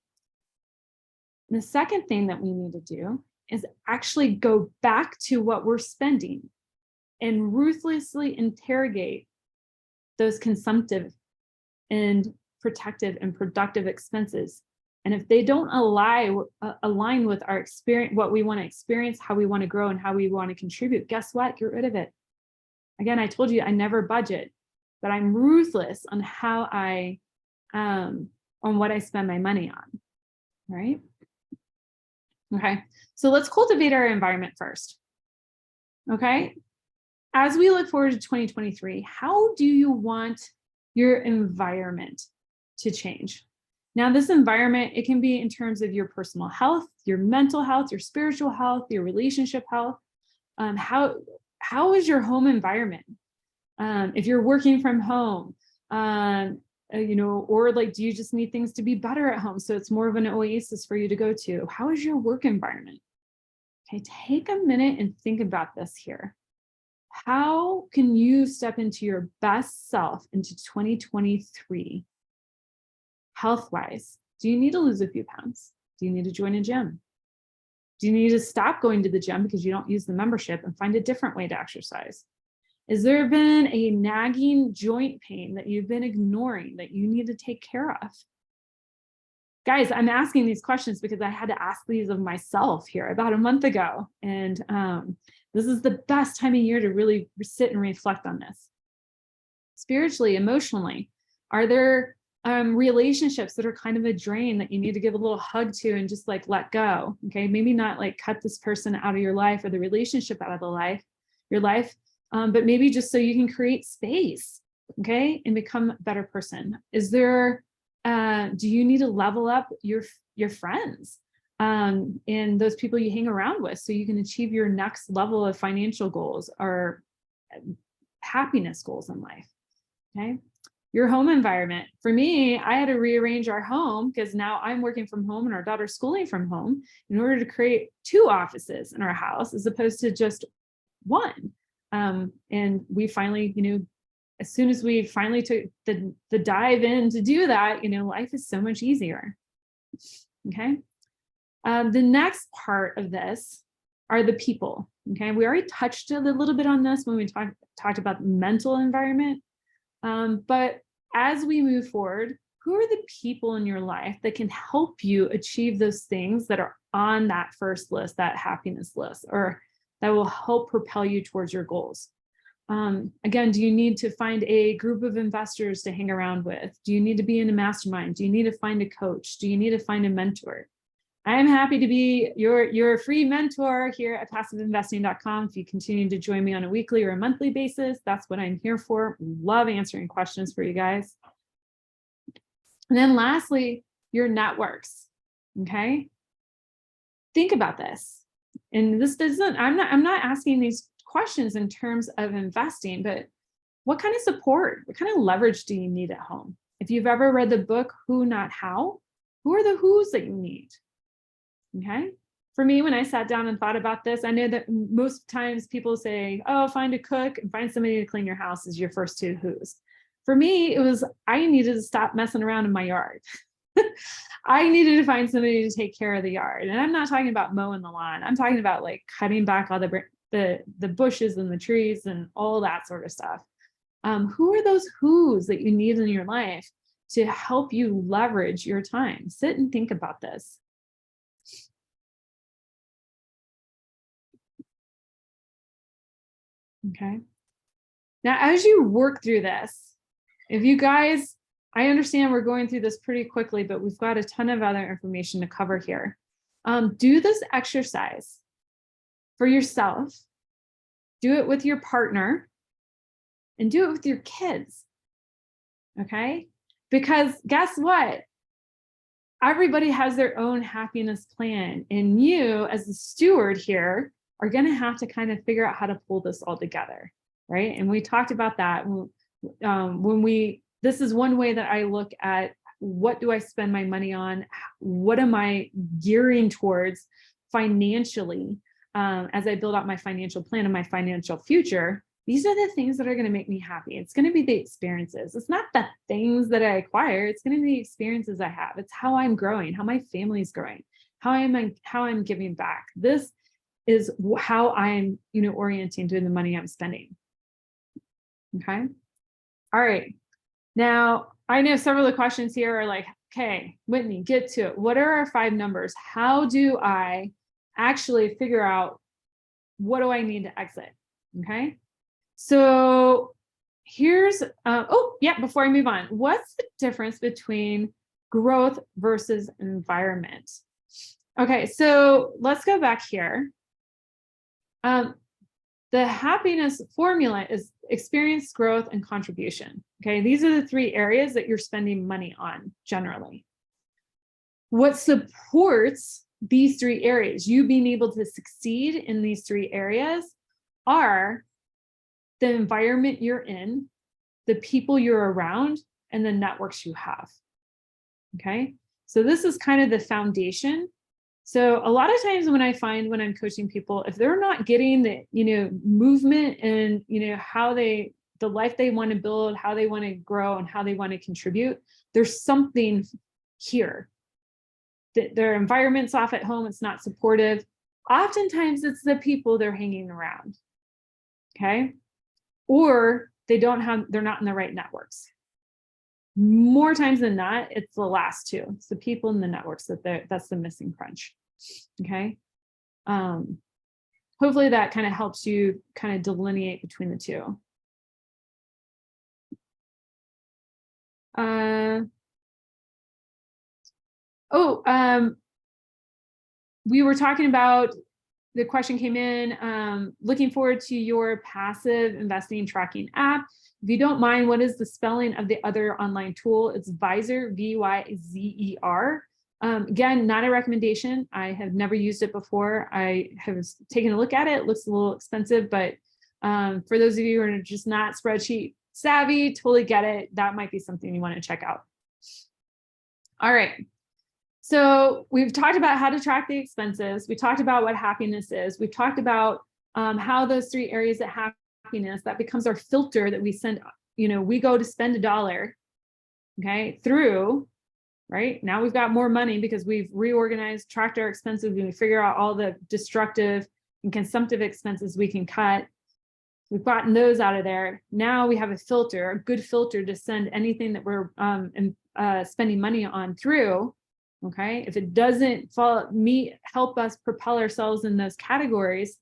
the second thing that we need to do is actually go back to what we're spending and ruthlessly interrogate those consumptive and protective and productive expenses. And if they don't align with our experience, what we want to experience, how we want to grow, and how we want to contribute, guess what? Get rid of it. Again, I told you I never budget, but I'm ruthless on how on what I spend my money on. Right? Okay, so let's cultivate our environment first. Okay, as we look forward to 2023, how do you want your environment to change? Now, this environment, it can be in terms of your personal health, your mental health, your spiritual health, your relationship health. How is your home environment? If you're working from home, or like, do you just need things to be better at home so it's more of an oasis for you to go to? How is your work environment? Okay, take a minute and think about this here. How can you step into your best self into 2023? Health-wise, do you need to lose a few pounds? Do you need to join a gym? Do you need to stop going to the gym because you don't use the membership and find a different way to exercise? Has there been a nagging joint pain that you've been ignoring that you need to take care of? Guys, I'm asking these questions because I had to ask these of myself here about a month ago. And this is the best time of year to really sit and reflect on this. Spiritually, emotionally, are there relationships that are kind of a drain that you need to give a little hug to and just like let go. Okay, maybe not like cut this person out of your life or the relationship out of your life, but maybe just so you can create space, okay, and become a better person. Is there, do you need to level up your friends and those people you hang around with so you can achieve your next level of financial goals or happiness goals in life? Okay. Your home environment. For me, I had to rearrange our home because now I'm working from home and our daughter's schooling from home in order to create 2 offices in our house as opposed to just 1. And we finally, as soon as we finally took the dive in to do that, life is so much easier. Okay. The next part of this are the people. Okay. We already touched a little bit on this when we talked about the mental environment. But as we move forward, who are the people in your life that can help you achieve those things that are on that first list, that happiness list, or that will help propel you towards your goals? Again, do you need to find a group of investors to hang around with? Do you need to be in a mastermind? Do you need to find a coach? Do you need to find a mentor? I'm happy to be your free mentor here at passiveinvesting.com. If you continue to join me on a weekly or a monthly basis, that's what I'm here for. Love answering questions for you guys. And then lastly, your networks. Okay. Think about this. And this doesn't, I'm not asking these questions in terms of investing, but what kind of support, what kind of leverage do you need at home? If you've ever read the book, Who Not How, who are the who's that you need? Okay. For me, when I sat down and thought about this, I know that most times people say, oh, find a cook and find somebody to clean your house is your first 2 who's. For me, it was, I needed to stop messing around in my yard. I needed to find somebody to take care of the yard. And I'm not talking about mowing the lawn. I'm talking about like cutting back all the bushes and the trees and all that sort of stuff. Who are those who's that you need in your life to help you leverage your time? Sit and think about this. Okay. Now, as you work through this, if you guys, I understand we're going through this pretty quickly, but we've got a ton of other information to cover here. Do this exercise for yourself, do it with your partner, and do it with your kids. Okay? Because guess what? Everybody has their own happiness plan, and you, as the steward here, are going to have to kind of figure out how to pull this all together, right? And we talked about that this is one way that I look at what do I spend my money on? What am I gearing towards financially as I build out my financial plan and my financial future? These are the things that are going to make me happy. It's going to be the experiences. It's not the things that I acquire. It's going to be the experiences I have. It's how I'm growing, how my family's growing, how I'm giving back. This is how I'm, orienting to the money I'm spending. Okay. All right. Now, I know several of the questions here are like, okay, Whitney, get to it. What are our 5 numbers? How do I actually figure out what do I need to exit? Okay. So here's, before I move on, what's the difference between growth versus environment? Okay. So let's go back here. The happiness formula is experience, growth, and contribution. Okay, these are the 3 areas that you're spending money on generally. What supports these 3 areas, you being able to succeed in these 3 areas, are the environment you're in, the people you're around, and the networks you have. Okay, so this is kind of the foundation. So a lot of times when I'm coaching people, if they're not getting the, movement and, how the life they want to build, how they want to grow, and how they want to contribute, there's something here. Their environment's off at home, it's not supportive. Oftentimes it's the people they're hanging around. Okay. Or they're not in the right networks. More times than not, it's the last 2. It's the people in the networks that's the missing crunch. Okay. Hopefully that kind of helps you kind of delineate between the 2. Oh, we were talking about, the question came in, looking forward to your passive investing tracking app. If you don't mind, what is the spelling of the other online tool? It's Vyzer, Vyzer. Again, not a recommendation. I have never used it before. I have taken a look at it. It looks a little expensive, but for those of you who are just not spreadsheet savvy, totally get it. That might be something you want to check out. All right. So we've talked about how to track the expenses. We talked about what happiness is. We've talked about how those three areas of happiness, that becomes our filter that we send, we go to spend $1, okay, through, right? Now we've got more money because we've reorganized, tracked our expenses, and we figure out all the destructive and consumptive expenses we can cut. We've gotten those out of there. Now we have a filter, a good filter to send anything that we're spending money on through. Okay, if it doesn't help us propel ourselves in those categories,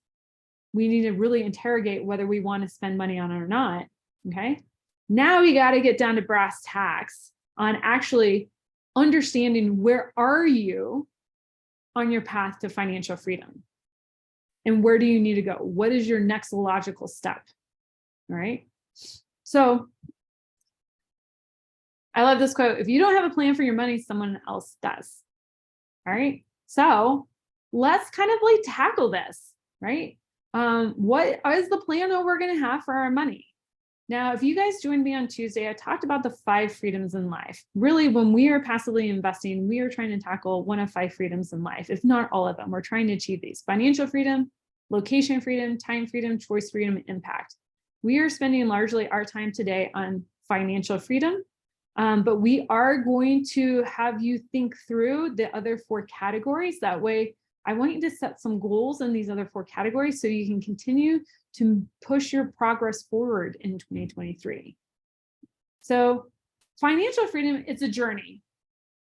we need to really interrogate whether we want to spend money on it or not. Okay, now we got to get down to brass tacks on actually understanding where are you on your path to financial freedom, and where do you need to go? What is your next logical step? All right, so I love this quote. If you don't have a plan for your money, someone else does. All right. So let's kind of like tackle this, right? What is the plan that we're going to have for our money? Now, if you guys joined me on Tuesday, I talked about the 5 freedoms in life. Really, when we are passively investing, we are trying to tackle one of 5 freedoms in life, if not all of them. We're trying to achieve these: financial freedom, location freedom, time freedom, choice freedom, and impact. We are spending largely our time today on financial freedom. But we are going to have you think through the other 4 categories. That way, I want you to set some goals in these other 4 categories so you can continue to push your progress forward in 2023. So financial freedom, it's a journey.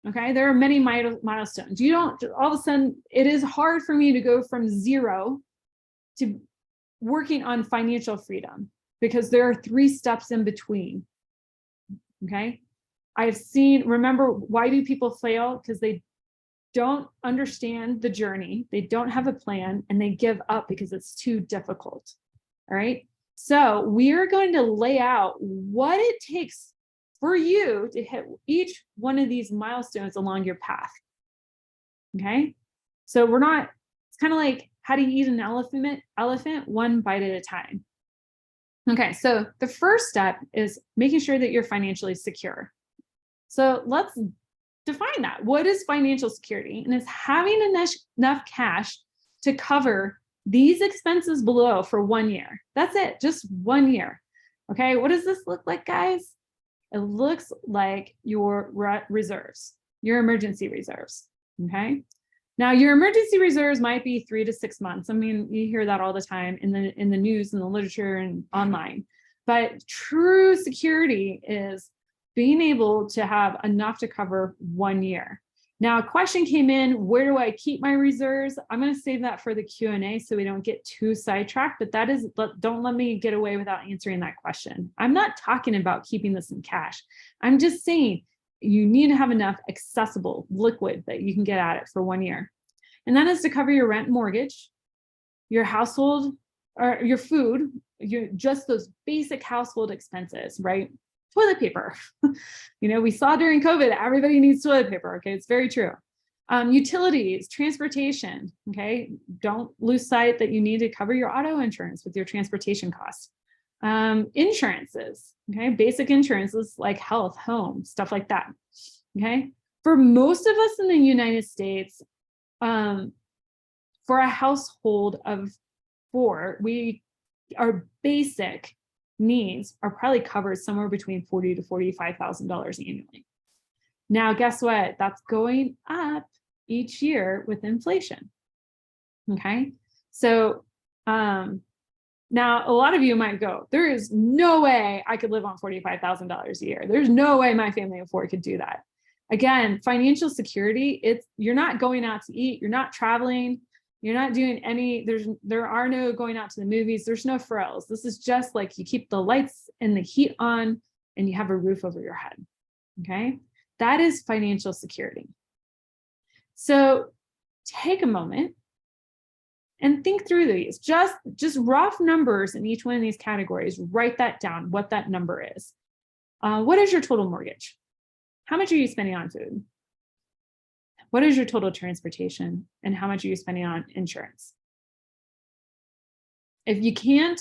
Okay, there are many milestones. You don't, all of a sudden, it is hard for me to go from 0 to working on financial freedom because there are 3 steps in between. Okay. I've seen, remember, why do people fail? Because they don't understand the journey, they don't have a plan, and they give up because it's too difficult. All right. So we are going to lay out what it takes for you to hit each one of these milestones along your path. Okay. So it's kind of like, how do you eat an elephant one bite at a time? Okay. So the first step is making sure that you're financially secure. So let's define that. What is financial security? And it's having enough cash to cover these expenses below for 1 year. That's it, just 1 year. Okay, what does this look like, guys? It looks like your reserves, your emergency reserves. Okay, now your emergency reserves might be 3 to 6 months. I mean, you hear that all the time in the news and the literature and online. But true security is being able to have enough to cover 1 year. Now, a question came in, where do I keep my reserves? I'm going to save that for the Q&A so we don't get too sidetracked, but don't let me get away without answering that question. I'm not talking about keeping this in cash. I'm just saying you need to have enough accessible liquid that you can get at it for 1 year. And that is to cover your rent, mortgage, your household, or your food, just those basic household expenses, right? Toilet paper. We saw during COVID, everybody needs toilet paper. Okay, it's very true. Utilities, transportation. Okay, don't lose sight that you need to cover your auto insurance with your transportation costs. Insurances. Okay, basic insurances like health, home, stuff like that. Okay, for most of us in the United States, for a household of 4, our basic needs are probably covered somewhere between $40,000 to $45,000 annually. Now, guess what? That's going up each year with inflation. Okay, so now a lot of you might go, there is no way I could live on $45,000 a year. There's no way my family of 4 could do that. Again, financial security, you're not going out to eat, you're not traveling, you're not doing there are no going out to the movies, there's no frills. This is just like you keep the lights and the heat on and you have a roof over your head. Okay, that is financial security. So take a moment and think through these, just rough numbers in each one of these categories. Write that down, what that number is. What is your total mortgage? How much are you spending on food? What is your total transportation? And how much are you spending on insurance? If you can't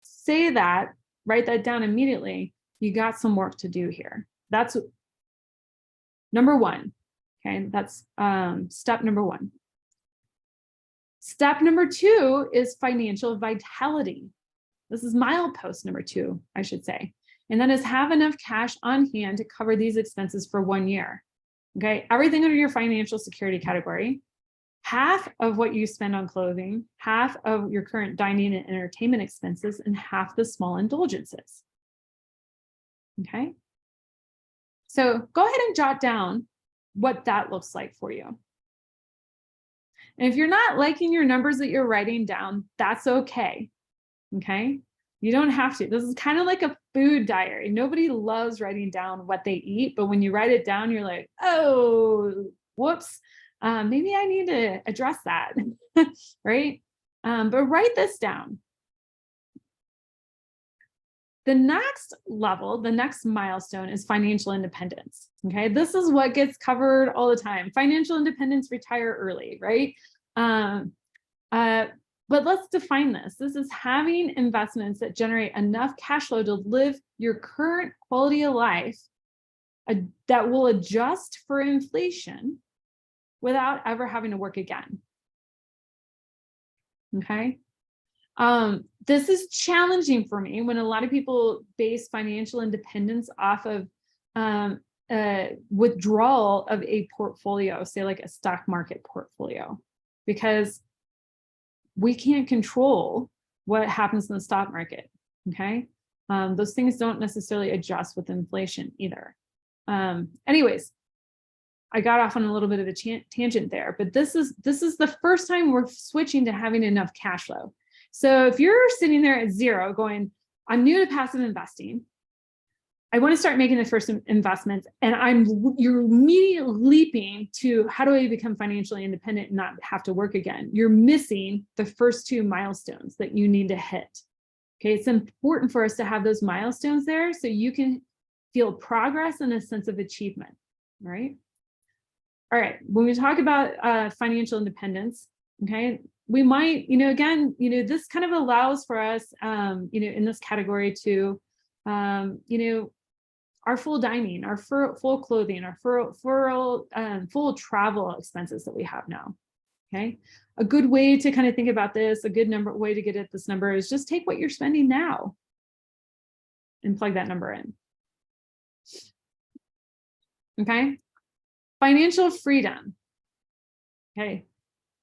say that, write that down immediately. You got some work to do here. That's number one. Okay, that's step number one. Step number two is financial vitality. This is milepost number two, I should say. And that is have enough cash on hand to cover these expenses for 1 year. Okay, everything under your financial security category, half of what you spend on clothing, half of your current dining and entertainment expenses, and half the small indulgences. Okay, so go ahead and jot down what that looks like for you. And if you're not liking your numbers that you're writing down, that's okay. Okay, you don't have to. This is kind of like a food diary. Nobody loves writing down what they eat, but when you write it down, you're like, oh, whoops, maybe I need to address that, right? But write this down. The next level, the next milestone is financial independence. Okay, this is what gets covered all the time. Financial independence, retire early, right? But let's define this. This is having investments that generate enough cash flow to live your current quality of life that will adjust for inflation without ever having to work again. Okay. This is challenging for me when a lot of people base financial independence off of withdrawal of a portfolio, say like a stock market portfolio, because we can't control what happens in the stock market. Okay. Those things don't necessarily adjust with inflation either. Anyways, I got off on a little bit of a tangent there, but this is the first time we're switching to having enough cash flow. So if you're sitting there at zero going, I'm new to passive investing, I want to start making the first investments, and you're immediately leaping to how do I become financially independent and not have to work again? You're missing the first two milestones that you need to hit. Okay, it's important for us to have those milestones there so you can feel progress and a sense of achievement, right? All right, when we talk about financial independence, okay, we might, again, this kind of allows for us, in this category to, our full dining, our full clothing, our full travel expenses that we have now. Okay, a good way to kind of think about this, a good way to get at this number is just take what you're spending now and plug that number in. Okay, financial freedom. Okay,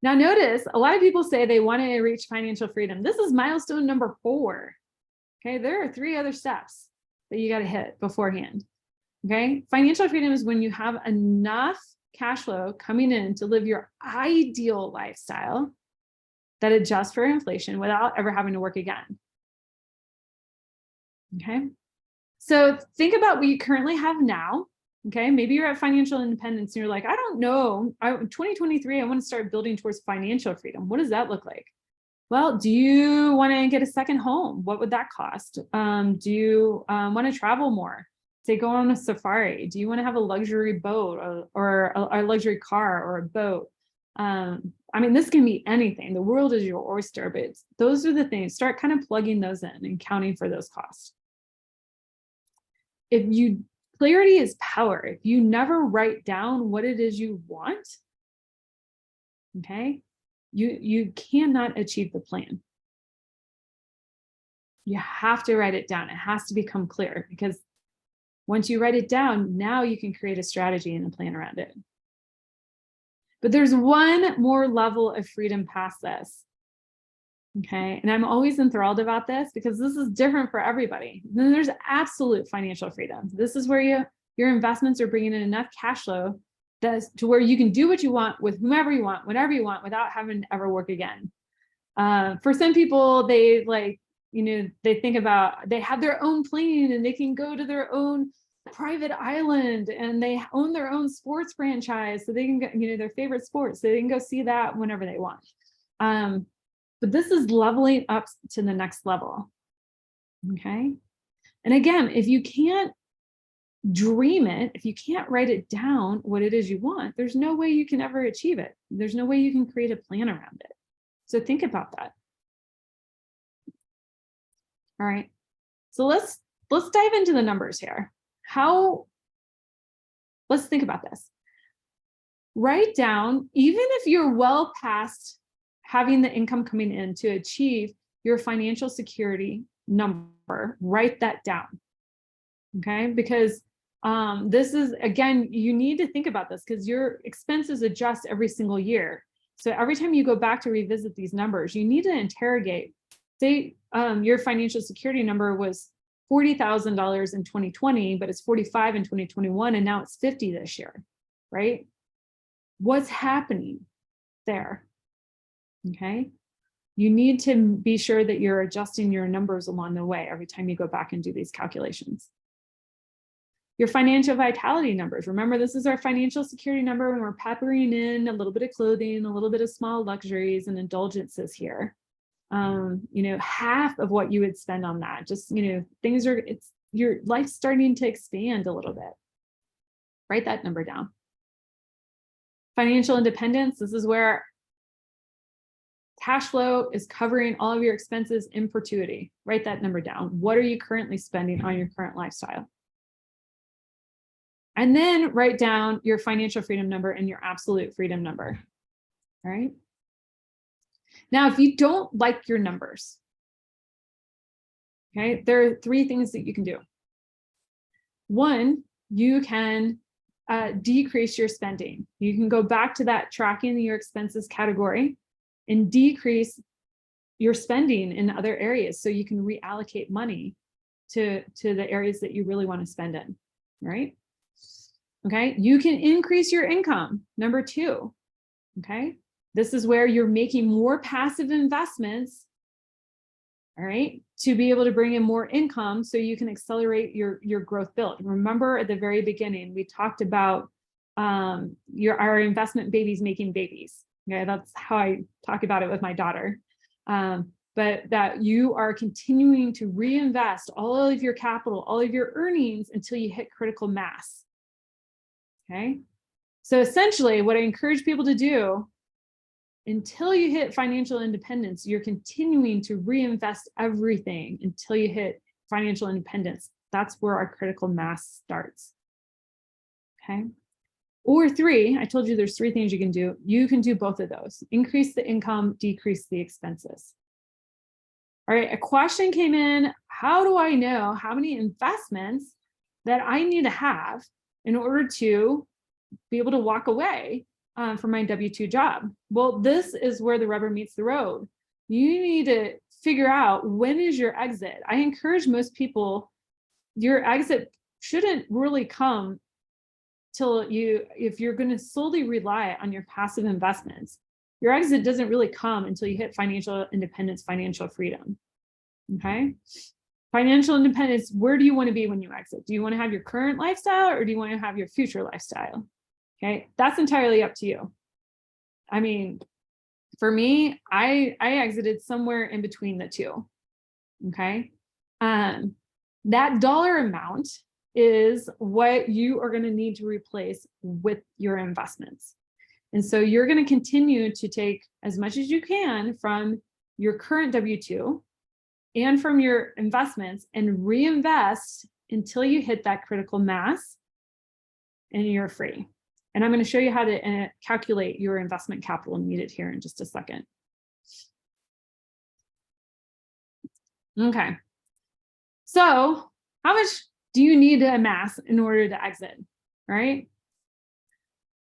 now notice a lot of people say they want to reach financial freedom. This is milestone number 4. Okay, there are 3 other steps that you got to hit beforehand. Okay, financial freedom is when you have enough cash flow coming in to live your ideal lifestyle that adjusts for inflation without ever having to work again. Okay, so think about what you currently have now. Okay, maybe you're at financial independence and you're like, I don't know, 2023, I want to start building towards financial freedom. What does that look like? Well, do you want to get a second home? What would that cost? Do you want to travel more? Say go on a safari. Do you want to have a luxury boat or a luxury car or a boat? I mean, this can be anything. The world is your oyster, but those are the things. Start kind of plugging those in and counting for those costs. Clarity is power. If you never write down what it is you want, okay, you cannot achieve the plan. You have to write it down. It has to become clear, because once you write it down, now you can create a strategy and a plan around it. But there's one more level of freedom past this. Okay, and I'm always enthralled about this because this is different for everybody. Then there's absolute financial freedom. This is where your investments are bringing in enough cash flow to where you can do what you want with whomever you want, whenever you want, without having to ever work again. For some people, they think about, they have their own plane and they can go to their own private island and they own their own sports franchise, so they can get, their favorite sports, so they can go see that whenever they want. But this is leveling up to the next level. Okay. And again, if you can't dream it, if you can't write it down what it is you want, there's no way you can ever achieve it. There's no way you can create a plan around it. So think about that. All right. So let's dive into the numbers here. Let's think about this. Write down, even if you're well past having the income coming in to achieve your financial security number, write that down. Okay, because this is, again, you need to think about this because your expenses adjust every single year. So every time you go back to revisit these numbers, you need to interrogate. Say your financial security number was $40,000 in 2020, but it's 45 in 2021, and now it's 50 this year, right? What's happening there? Okay. You need to be sure that you're adjusting your numbers along the way every time you go back and do these calculations. Your financial vitality numbers. Remember, this is our financial security number when we're peppering in a little bit of clothing, a little bit of small luxuries and indulgences here. Half of what you would spend on that. Just, your life's starting to expand a little bit. Write that number down. Financial independence. This is where cash flow is covering all of your expenses in perpetuity. Write that number down. What are you currently spending on your current lifestyle? And then write down your financial freedom number and your absolute freedom number. All right. Now, if you don't like your numbers, okay, there are three things that you can do. One, you can decrease your spending. You can go back to that tracking your expenses category and decrease your spending in other areas so you can reallocate money to the areas that you really want to spend in, right? Okay, you can increase your income. Number two, okay? This is where you're making more passive investments, all right, to be able to bring in more income so you can accelerate your growth build. Remember at the very beginning, we talked about our investment babies making babies. Okay, that's how I talk about it with my daughter. But that you are continuing to reinvest all of your capital, all of your earnings until you hit critical mass. Okay, so essentially what I encourage people to do until you hit financial independence, you're continuing to reinvest everything until you hit financial independence. That's where our critical mass starts. Okay. Or three, I told you there's three things you can do. You can do both of those. Increase the income, decrease the expenses. All right, a question came in. How do I know how many investments that I need to have in order to be able to walk away from my W-2 job? Well, this is where the rubber meets the road. You need to figure out when is your exit. I encourage most people, your exit shouldn't really come till if you're going to solely rely on your passive investments, your exit doesn't really come until you hit financial independence, financial freedom. Okay. Financial independence, where do you want to be when you exit? Do you want to have your current lifestyle or do you want to have your future lifestyle? Okay, that's entirely up to you. I mean, for me, I exited somewhere in between the two. Okay. That dollar amount is what you are going to need to replace with your investments. And so you're going to continue to take as much as you can from your current W-2 and from your investments and reinvest until you hit that critical mass and you're free. And I'm going to show you how to calculate your investment capital needed here in just a second. Okay. So how much do you need to amass in order to exit, right?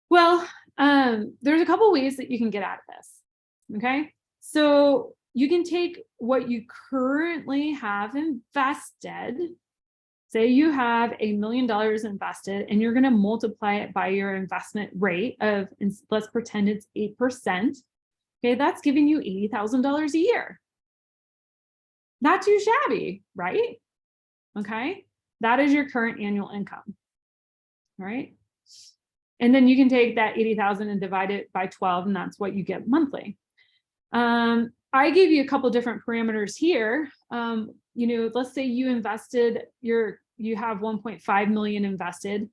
Well, there's a couple ways that you can get out of this, okay? So you can take what you currently have invested. Say you have $1 million invested and you're going to multiply it by your investment rate of, let's pretend it's 8%. Okay, that's giving you $80,000 a year. Not too shabby, right? Okay. That is your current annual income. All right. And then you can take that 80,000 and divide it by 12, and that's what you get monthly. I gave you a couple different parameters here. Let's say you invested you have 1.5 million invested,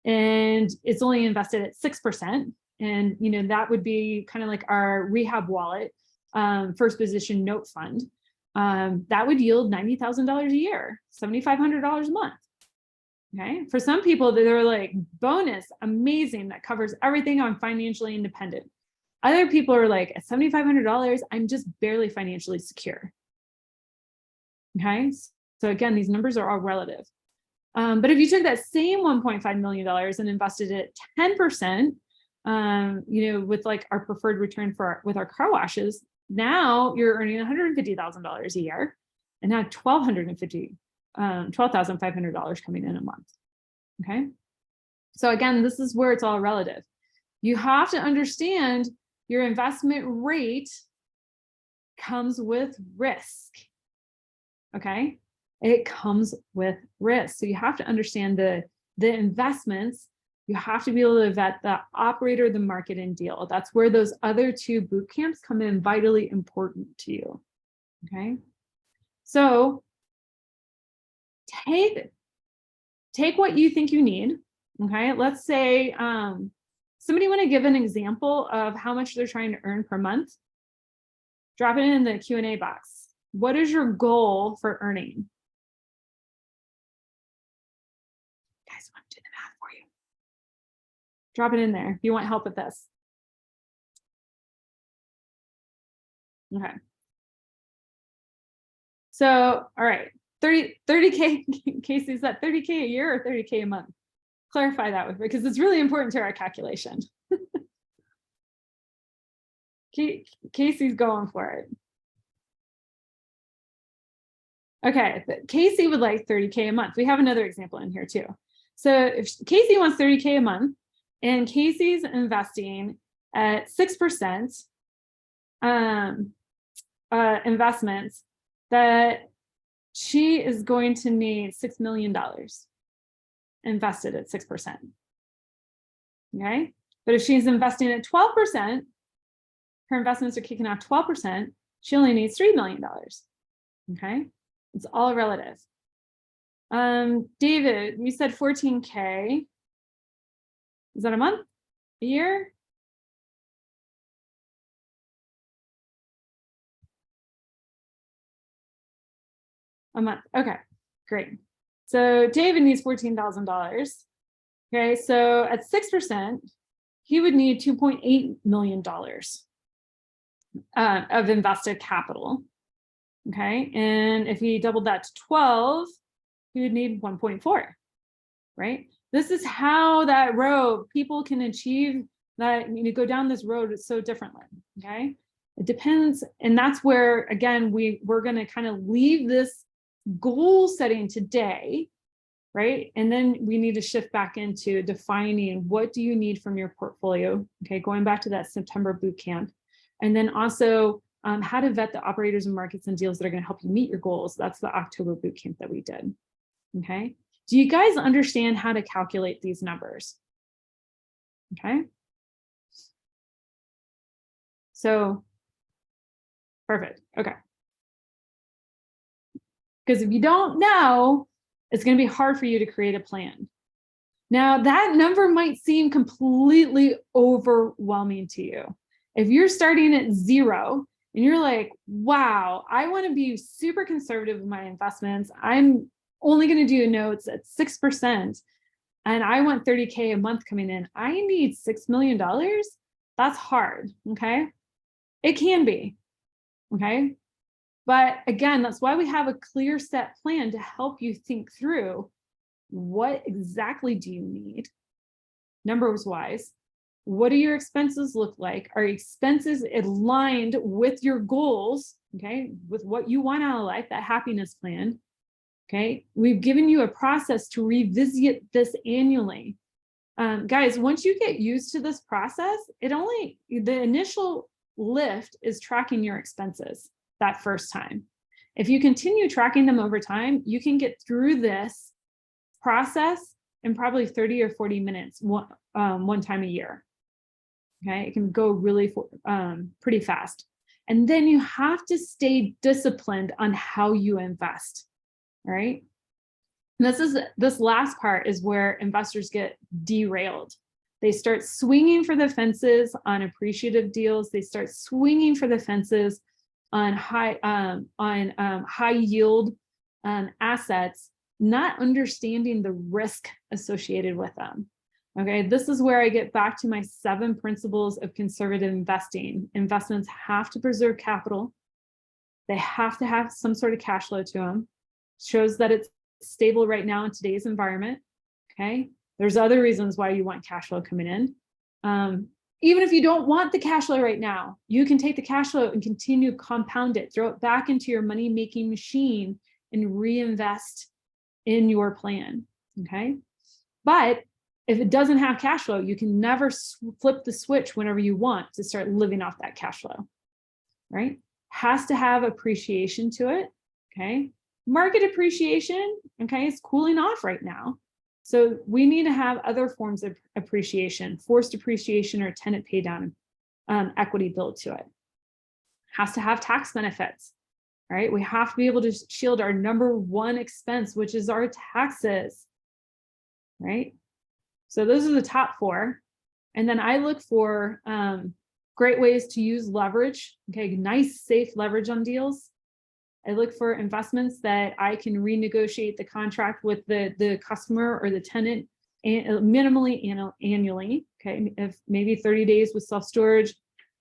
and it's only invested at 6%. And that would be kind of like our rehab wallet, first position note fund. That would yield $90,000 a year, $7,500 a month. Okay. For some people, they're like, bonus, amazing. That covers everything. I'm financially independent. Other people are like, at $7,500, I'm just barely financially secure. Okay. So again, these numbers are all relative. But if you took that same $1.5 million and invested it 10%, with like our preferred return with our car washes, now you're earning $150,000 a year, and now $12,500 coming in a month. Okay. So again, this is where it's all relative. You have to understand your investment rate comes with risk. Okay. It comes with risk. So you have to understand the investments. You have to be able to vet the operator, the market, and deal. That's where those other two boot camps come in vitally important to you. Okay. So take what you think you need. Okay. Let's say somebody want to give an example of how much they're trying to earn per month. Drop it in the Q&A box. What is your goal for earning? Guys, want to do the math for you. Drop it in there if you want help with this. Okay. So, all right, 30K, Casey, is that 30K a year or 30K a month? Clarify that with me, because it's really important to our calculation. Casey's going for it. Okay, Casey would like 30K a month. We have another example in here too. So if Casey wants 30K a month, and Casey's investing at 6% investments, that she is going to need $6 million invested at 6%. Okay, but if she's investing at 12%, her investments are kicking off 12%, she only needs $3 million. Okay, it's all relative. David, you said 14K. Is that a month? A year? A month. Okay, great. So David needs $14,000. Okay, so at 6%, he would need $2.8 million of invested capital. Okay, and if he doubled that to 12, he would need 1.4, right? This is how that road, people can achieve that, go down this road so differently, okay? It depends, and that's where, again, we're gonna kind of leave this goal setting today, right? And then we need to shift back into defining what do you need from your portfolio, okay? Going back to that September boot camp. And then also how to vet the operators and markets and deals that are gonna help you meet your goals. That's the October boot camp that we did, okay? Do you guys understand how to calculate these numbers? Okay. So, perfect, okay. Because if you don't know, it's going to be hard for you to create a plan. Now, that number might seem completely overwhelming to you. If you're starting at 0 and you're like, wow, I want to be super conservative with my investments. I'm only going to do notes at 6%, and I want 30K a month coming in. I need $6 million. That's hard, okay? It can be, okay? But again, that's why we have a clear set plan to help you think through what exactly do you need, numbers wise. What do your expenses look like? Are expenses aligned with your goals, okay? With what you want out of life, that happiness plan, okay? We've given you a process to revisit this annually. Guys, once you get used to this process, the initial lift is tracking your expenses that first time. If you continue tracking them over time, you can get through this process in probably 30 or 40 minutes one time a year. Okay, it can go really pretty fast. And then you have to stay disciplined on how you invest. All right. And this last part is where investors get derailed. They start swinging for the fences on appreciative deals. They start swinging for the fences on high yield assets, not understanding the risk associated with them. Okay, this is where I get back to my 7 principles of conservative investing. Investments have to preserve capital. They have to have some sort of cash flow to them. Shows that it's stable right now in today's environment. Okay, there's other reasons why you want cash flow coming in. Even if you don't want the cash flow right now, you can take the cash flow and continue to compound it, throw it back into your money-making machine and reinvest in your plan. Okay, but if it doesn't have cash flow, you can never flip the switch whenever you want to start living off that cash flow, right? Has to have appreciation to it, okay? Market appreciation, okay, is cooling off right now. So we need to have other forms of appreciation, forced appreciation or tenant pay down equity built to it. Has to have tax benefits, right? We have to be able to shield our number 1 expense, which is our taxes, right? So those are the top 4. And then I look for great ways to use leverage, okay, nice, safe leverage on deals. I look for investments that I can renegotiate the contract with the customer or the tenant minimally annually, okay, if maybe 30 days with self-storage,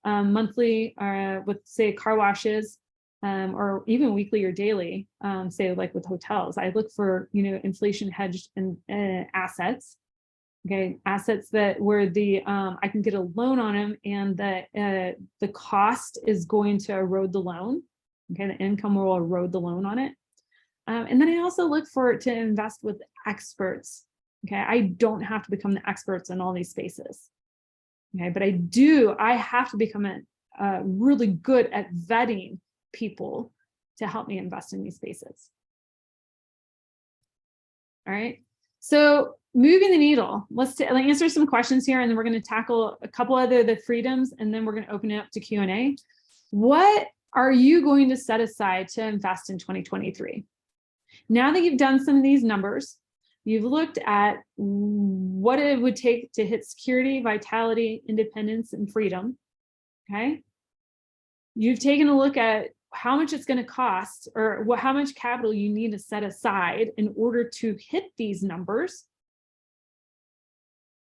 monthly with, say, car washes, or even weekly or daily, say like with hotels. I look for, inflation hedged assets. Okay, assets that where I can get a loan on them and the cost is going to erode the loan. Okay, the income will erode the loan on it. And then I also look to invest with experts. Okay, I don't have to become the experts in all these spaces. Okay, but I have to become really good at vetting people to help me invest in these spaces. All right. So moving the needle, let's answer some questions here, and then we're going to tackle a couple other the freedoms, and then we're going to open it up to Q&A. What are you going to set aside to invest in 2023? Now that you've done some of these numbers, you've looked at what it would take to hit security, vitality, independence, and freedom. Okay. You've taken a look at how much it's going to cost, or how much capital you need to set aside in order to hit these numbers.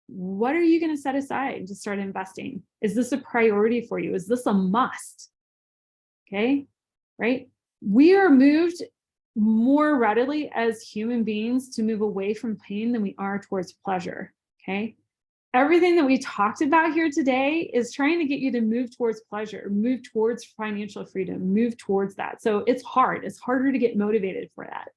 What are you going to set aside to start investing? Is this a priority for you? Is this a must? Okay, right? We are moved more readily as human beings to move away from pain than we are towards pleasure. Okay. Everything that we talked about here today is trying to get you to move towards pleasure, move towards financial freedom, move towards that. So it's hard. It's harder to get motivated for that,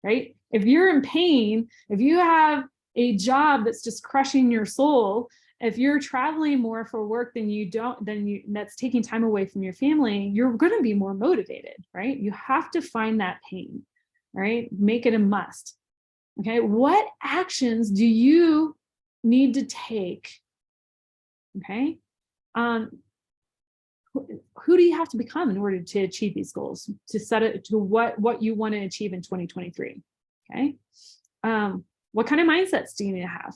right? If you're in pain, if you have a job that's just crushing your soul, if you're traveling more for work that's taking time away from your family, you're going to be more motivated, right? You have to find that pain, right? Make it a must. Okay. What actions do you need to take? Okay. Who do you have to become in order to achieve these goals, to set it to what you want to achieve in 2023? Okay. What kind of mindsets do you need to have?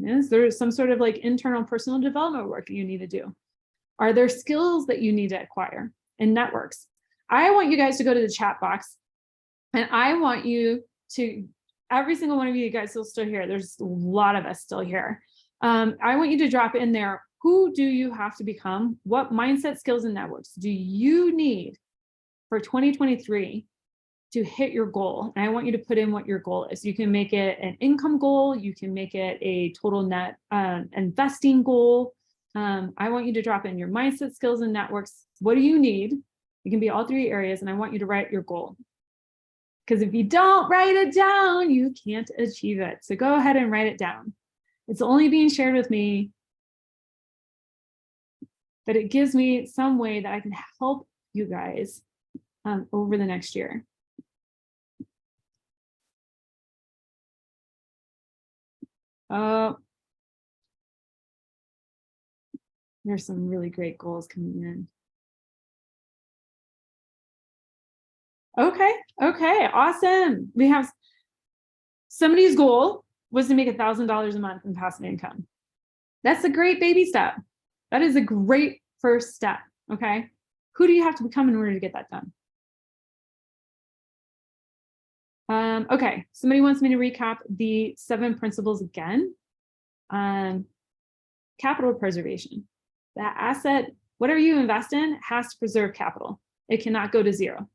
Is there some sort of like internal personal development work that you need to do? Are there skills that you need to acquire and networks? I want you guys to go to the chat box, and I want you to, every single one of you guys still here. There's a lot of us still here. I want you to drop in there. Who do you have to become? What mindset, skills, and networks do you need for 2023 to hit your goal? And I want you to put in what your goal is. You can make it an income goal. You can make it a total net investing goal. I want you to drop in your mindset, skills, and networks. What do you need? It can be all 3 areas, and I want you to write your goal. Because if you don't write it down, you can't achieve it. So go ahead and write it down. It's only being shared with me, but it gives me some way that I can help you guys over the next year. Oh, there's some really great goals coming in. Okay, okay, awesome. We have somebody's goal was to make $1,000 a month in passive income. That's a great baby step. That is a great first step. Okay. Who do you have to become in order to get that done? Okay. Somebody wants me to recap the 7 principles again. Capital preservation. That asset, whatever you invest in, has to preserve capital. It cannot go to zero.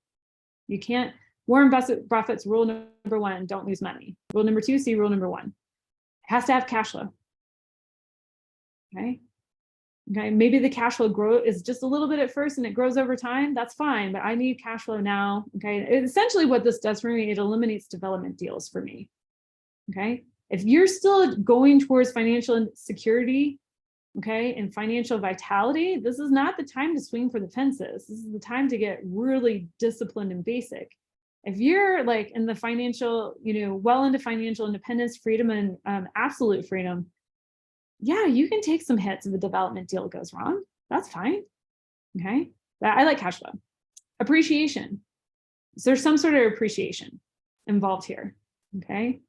You can't. Warren Buffett's rule number 1, don't lose money. Rule number 2, see rule number 1. It has to have cash flow. Okay. Okay. Maybe the cash flow grow is just a little bit at first and it grows over time. That's fine, but I need cash flow now. Okay. Essentially what this does for me, it eliminates development deals for me. Okay. If you're still going towards financial security, okay, and financial vitality, this is not the time to swing for the fences. This is the time to get really disciplined and basic. If you're like in the financial, well into financial independence, freedom, and absolute freedom, yeah, you can take some hits if a development deal goes wrong. That's fine. Okay. I like cash flow. Appreciation. Is there some sort of appreciation involved here? Okay.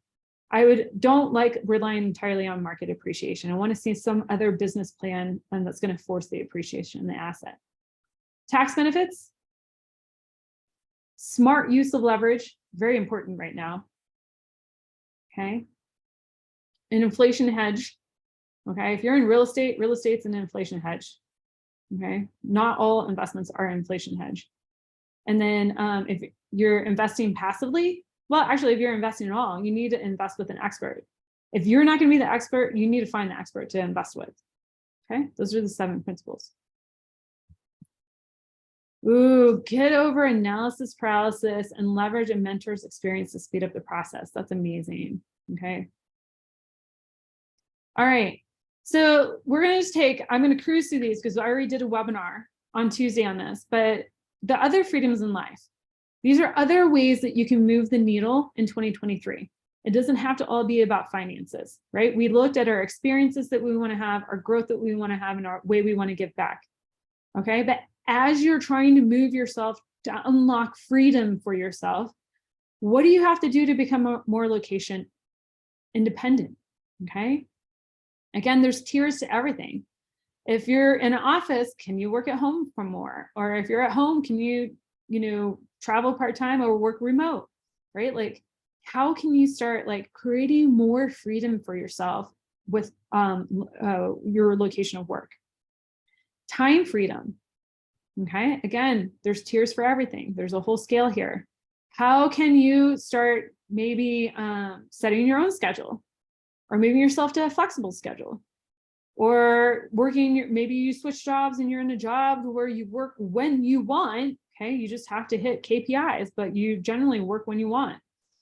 I don't like relying entirely on market appreciation. I want to see some other business plan that's going to force the appreciation in the asset. Tax benefits. Smart use of leverage, very important right now. Okay. An inflation hedge. Okay. If you're in real estate's an inflation hedge. Okay. Not all investments are inflation hedge. And then if you're investing passively, well, actually, if you're investing at all, you need to invest with an expert. If you're not going to be the expert, you need to find the expert to invest with. Okay. Those are the 7 principles. Ooh, get over analysis paralysis and leverage a mentor's experience to speed up the process. That's amazing. Okay. All right. So we're going to I'm going to cruise through these because I already did a webinar on Tuesday on this, but the other freedoms in life. These are other ways that you can move the needle in 2023. It doesn't have to all be about finances, right? We looked at our experiences that we want to have, our growth that we want to have, and our way we want to give back. Okay. But as you're trying to move yourself to unlock freedom for yourself, what do you have to do to become more location independent? Okay. Again, there's tiers to everything. If you're in an office, can you work at home for more? Or if you're at home, can you travel part-time or work remote, right? Like, how can you start like creating more freedom for yourself with your location of work? Time freedom. Okay. Again, there's tiers for everything. There's a whole scale here. How can you start maybe setting your own schedule or moving yourself to a flexible schedule? Or maybe you switch jobs and you're in a job where you work when you want. Okay, you just have to hit KPIs, but you generally work when you want.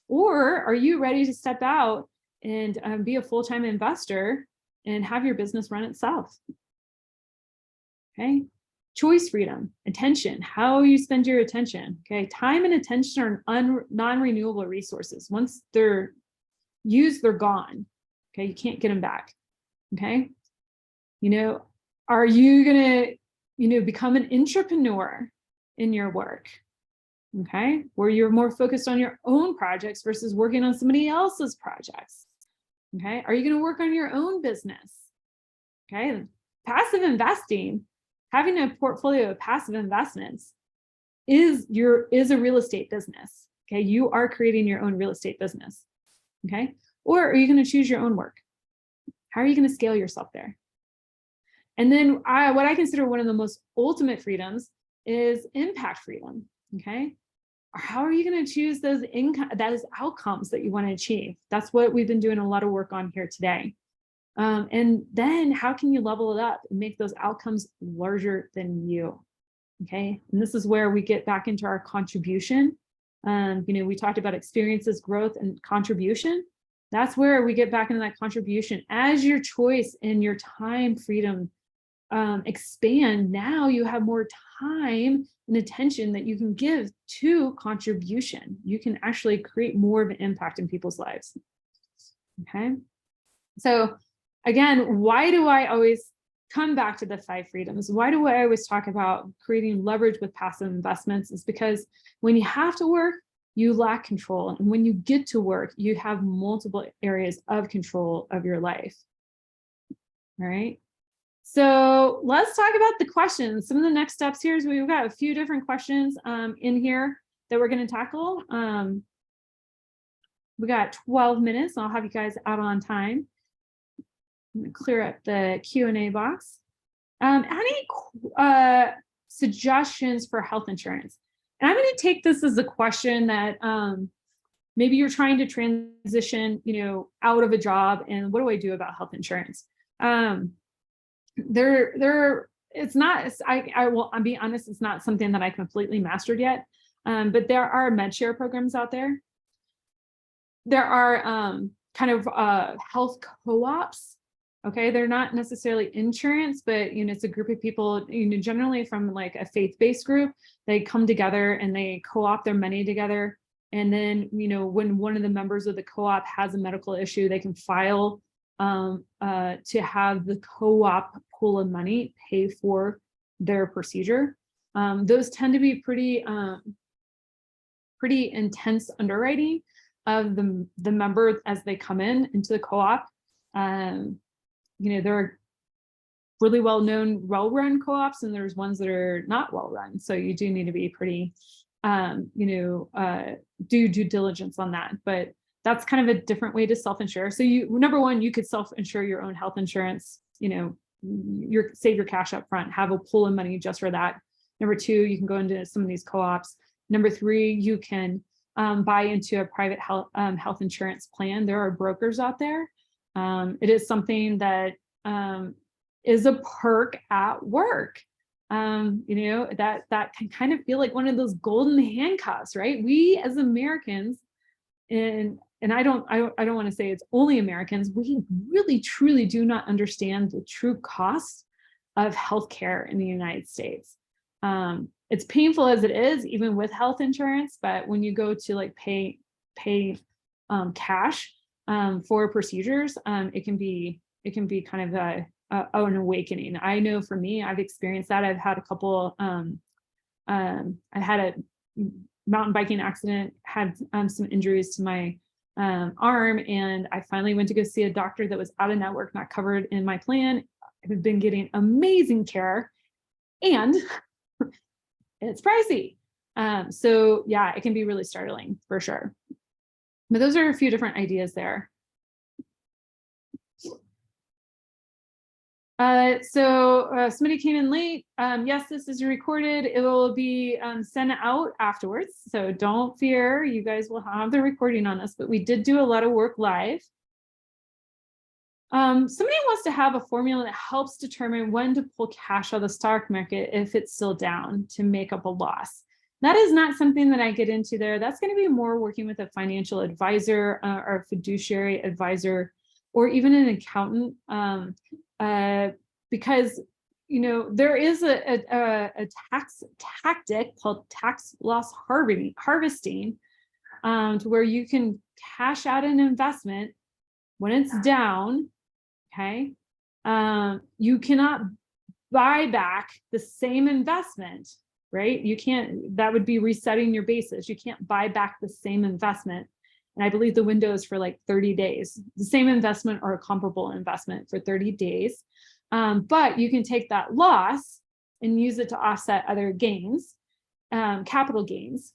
Or are you ready to step out and be a full-time investor and have your business run itself? Okay, choice freedom, attention, how you spend your attention. Okay, time and attention are non-renewable resources. Once they're used, they're gone. Okay, you can't get them back. Okay, are you gonna, become an entrepreneur in your work? Okay, where you're more focused on your own projects versus working on somebody else's projects. Okay, are you going to work on your own business? Okay, passive investing, having a portfolio of passive investments is a real estate business. Okay, you are creating your own real estate business. Okay, or are you going to choose your own work? How are you going to scale yourself there? And then what I consider one of the most ultimate freedoms is impact freedom. Okay, how are you going to choose those outcomes that you want to achieve? That's what we've been doing a lot of work on here today. And then how can you level it up and make those outcomes larger than you? Okay, and this is where we get back into our contribution. We talked about experiences, growth, and contribution. That's where we get back into that contribution. As your choice and your time freedom expand, now you have more time and attention that you can give to contribution. You can actually create more of an impact in people's lives. Okay. So again, why do I always come back to the 5 freedoms? Why do I always talk about creating leverage with passive investments? Is because when you have to work, you lack control. And when you get to work, you have multiple areas of control of your life. All right. So let's talk about the questions. Some of the next steps here is we've got a few different questions in here that we're going to tackle. We got 12 minutes. I'll have you guys out on time. I'm going to clear up the Q&A box. Any suggestions for health insurance? And I'm going to take this as a question that maybe you're trying to transition, out of a job, and what do I do about health insurance? It's not, I'll be honest, it's not something that I completely mastered yet. But there are MedShare programs out there. There are health co-ops. Okay, they're not necessarily insurance, but it's a group of people, generally from like a faith-based group. They come together and they co-op their money together. And then, when one of the members of the co-op has a medical issue, they can file to have the co-op pool of money pay for their procedure. Those tend to be pretty intense underwriting of the member as they come into the co-op. There are really well-known, well-run co-ops, and there's ones that are not well-run. So you do need to be pretty, do due diligence on that. But that's kind of a different way to self-insure. So number one, you could self-insure your own health insurance, save your cash up front, have a pool of money just for that. Number two, you can go into some of these co-ops. Number three, you can buy into a private health insurance plan. There are brokers out there. It is something that is a perk at work. That can kind of feel like one of those golden handcuffs, right? We as Americans, and I don't want to say it's only Americans, we really truly do not understand the true cost of healthcare in the United States. It's painful as it is, even with health insurance, but when you go to like pay cash for procedures, it can be kind of an awakening. I know for me, I've experienced that. I've had a couple. I had a mountain biking accident, had some injuries to my arm, and I finally went to go see a doctor that was out of network, not covered in my plan. I've been getting amazing care, and it's pricey. So yeah, it can be really startling for sure. But those are a few different ideas there. Somebody came in late. Yes, this is recorded. It will be sent out afterwards. So don't fear, you guys will have the recording on us, but we did do a lot of work live. Somebody wants to have a formula that helps determine when to pull cash out of the stock market if it's still down to make up a loss. That is not something that I get into there. That's going to be more working with a financial advisor or a fiduciary advisor, or even an accountant, because there is a tax tactic called tax loss harvesting, to where you can cash out an investment when it's down. Okay, you cannot buy back the same investment, right? You can't. That would be resetting your basis. You can't buy back the same investment. And I believe the window is for like 30 days, the same investment or a comparable investment for 30 days. But you can take that loss and use it to offset other gains, capital gains.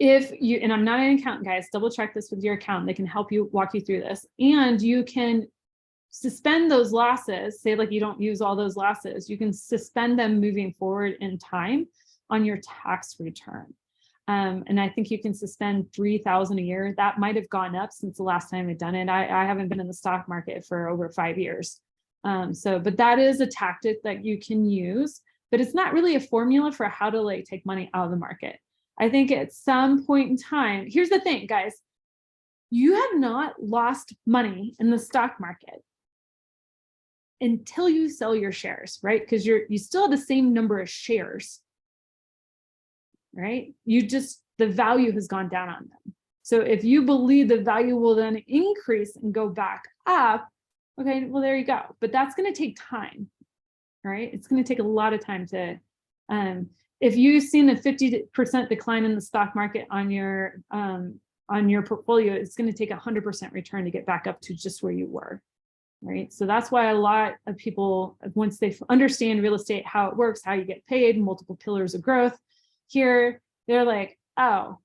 If you, and I'm not an accountant, guys, double check this with your accountant. They can help you, walk you through this. And you can suspend those losses, say like you don't use all those losses, you can suspend them moving forward in time on your tax return. And I think you can suspend $3,000 a year. That might have gone up since the last time I've done it. I haven't been in the stock market for over 5 years. But that is a tactic that you can use, but it's not really a formula for how to like take money out of the market. I think at some point in time, here's the thing, guys, you have not lost money in the stock market until you sell your shares, right? Because you still have the same number of shares, right? The value has gone down on them. So if you believe the value will then increase and go back up, okay, well, there you go. But that's going to take time, right? It's going to take a lot of time to, if you've seen a 50% decline in the stock market on your portfolio, it's going to take 100% return to get back up to just where you were, right? So that's why a lot of people, once they understand real estate, how it works, how you get paid, multiple pillars of growth here, they're like, oh,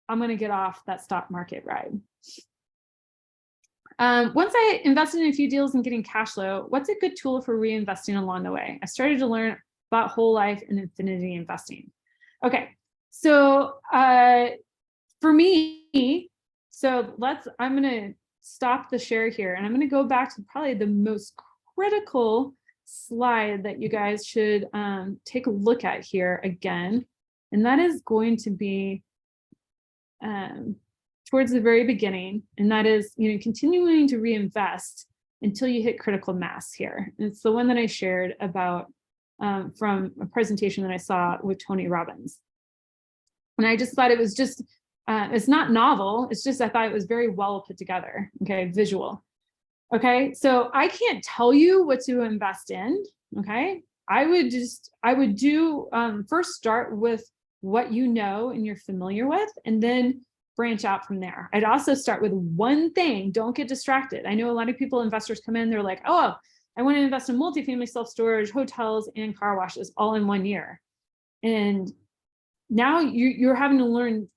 I'm going to get off that stock market ride. Once I invested in a few deals and getting cash flow, what's a good tool for reinvesting along the way? I started to learn about whole life and infinity investing. Okay, so for me, I'm going to stop the share here, and I'm going to go back to probably the most critical slide that you guys should take a look at here again, and that is going to be towards the very beginning, and that is, continuing to reinvest until you hit critical mass here. And it's the one that I shared about from a presentation that I saw with Tony Robbins. And I just thought it was just, it's not novel, it's just I thought it was very well put together, okay, visual. Okay, so I can't tell you what to invest in, okay? I would do, first start with what you know and you're familiar with, and then branch out from there. I'd also start with one thing. Don't get distracted. I know a lot of people, investors come in, they're like, oh, I want to invest in multifamily, self-storage, hotels, and car washes all in 1 year. And now you're having to learn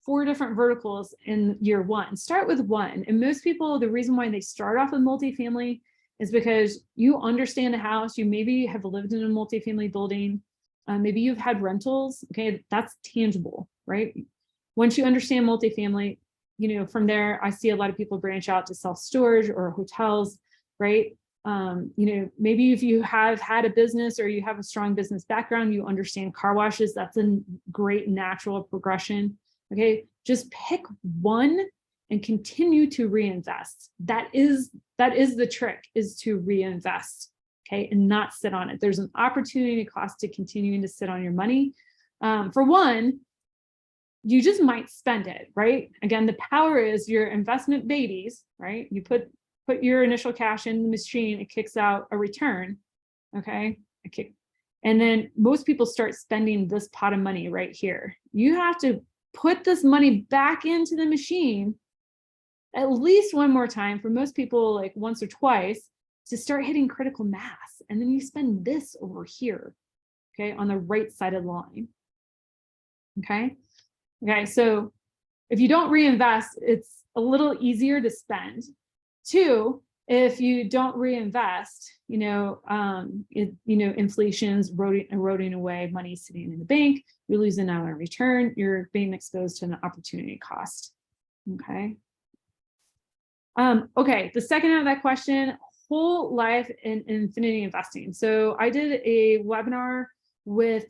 4 different verticals in year 1. Start with one. And most people, the reason why they start off with multifamily is because you understand the house. You maybe have lived in a multifamily building. Maybe you've had rentals. Okay, that's tangible, right? Once you understand multifamily, from there, I see a lot of people branch out to self-storage or hotels, right? Maybe if you have had a business or you have a strong business background, you understand car washes. That's a great natural progression. Okay, just pick one and continue to reinvest. That is the trick, is to reinvest, okay, and not sit on it. There's an opportunity cost to continuing to sit on your money. For one, you just might spend it, right? Again, the power is your investment babies, right? You put your initial cash in the machine, it kicks out a return, okay? And then most people start spending this pot of money right here. You have to put this money back into the machine at least one more time, for most people like once or twice, to start hitting critical mass. And then you spend this over here, okay, on the right side of the line, okay? Okay, so if you don't reinvest, it's a little easier to spend. 2, if you don't reinvest, inflation's eroding away, money sitting in the bank, you're losing out on return, you're being exposed to an opportunity cost. Okay. Okay, the second half of that question, whole life and infinity investing. So I did a webinar with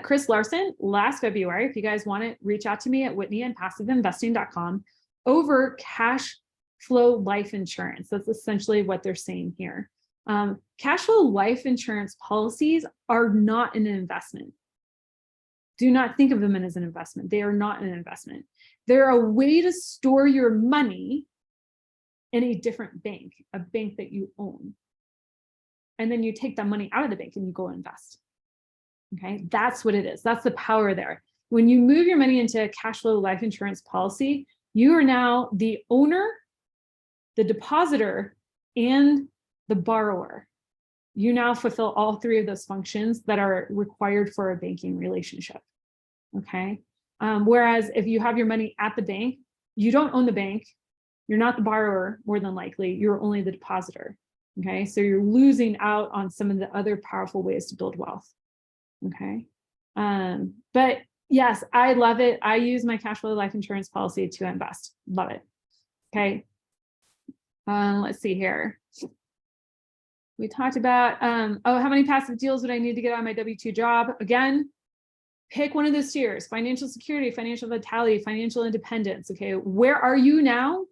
Chris Larson last February. If you guys want it, reach out to me at whitney@passiveinvesting.com over cash flow life insurance. That's essentially what they're saying here. Cash flow life insurance policies are not an investment. Do not think of them as an investment. They are not an investment. They're a way to store your money in a different bank, a bank that you own. And then you take that money out of the bank and you go invest. Okay, that's what it is. That's the power there. When you move your money into a cash flow life insurance policy, you are now the owner, the depositor, and the borrower. You now fulfill all 3 of those functions that are required for a banking relationship. Okay. Whereas if you have your money at the bank, you don't own the bank. You're not the borrower, more than likely. You're only the depositor. Okay. So you're losing out on some of the other powerful ways to build wealth. Okay. But yes, I love it. I use my cash flow life insurance policy to invest. Love it. Okay. Let's see here. We talked about, how many passive deals would I need to get on my W-2 job? Again, pick one of those tiers: financial security, financial vitality, financial independence. Okay, where are you now?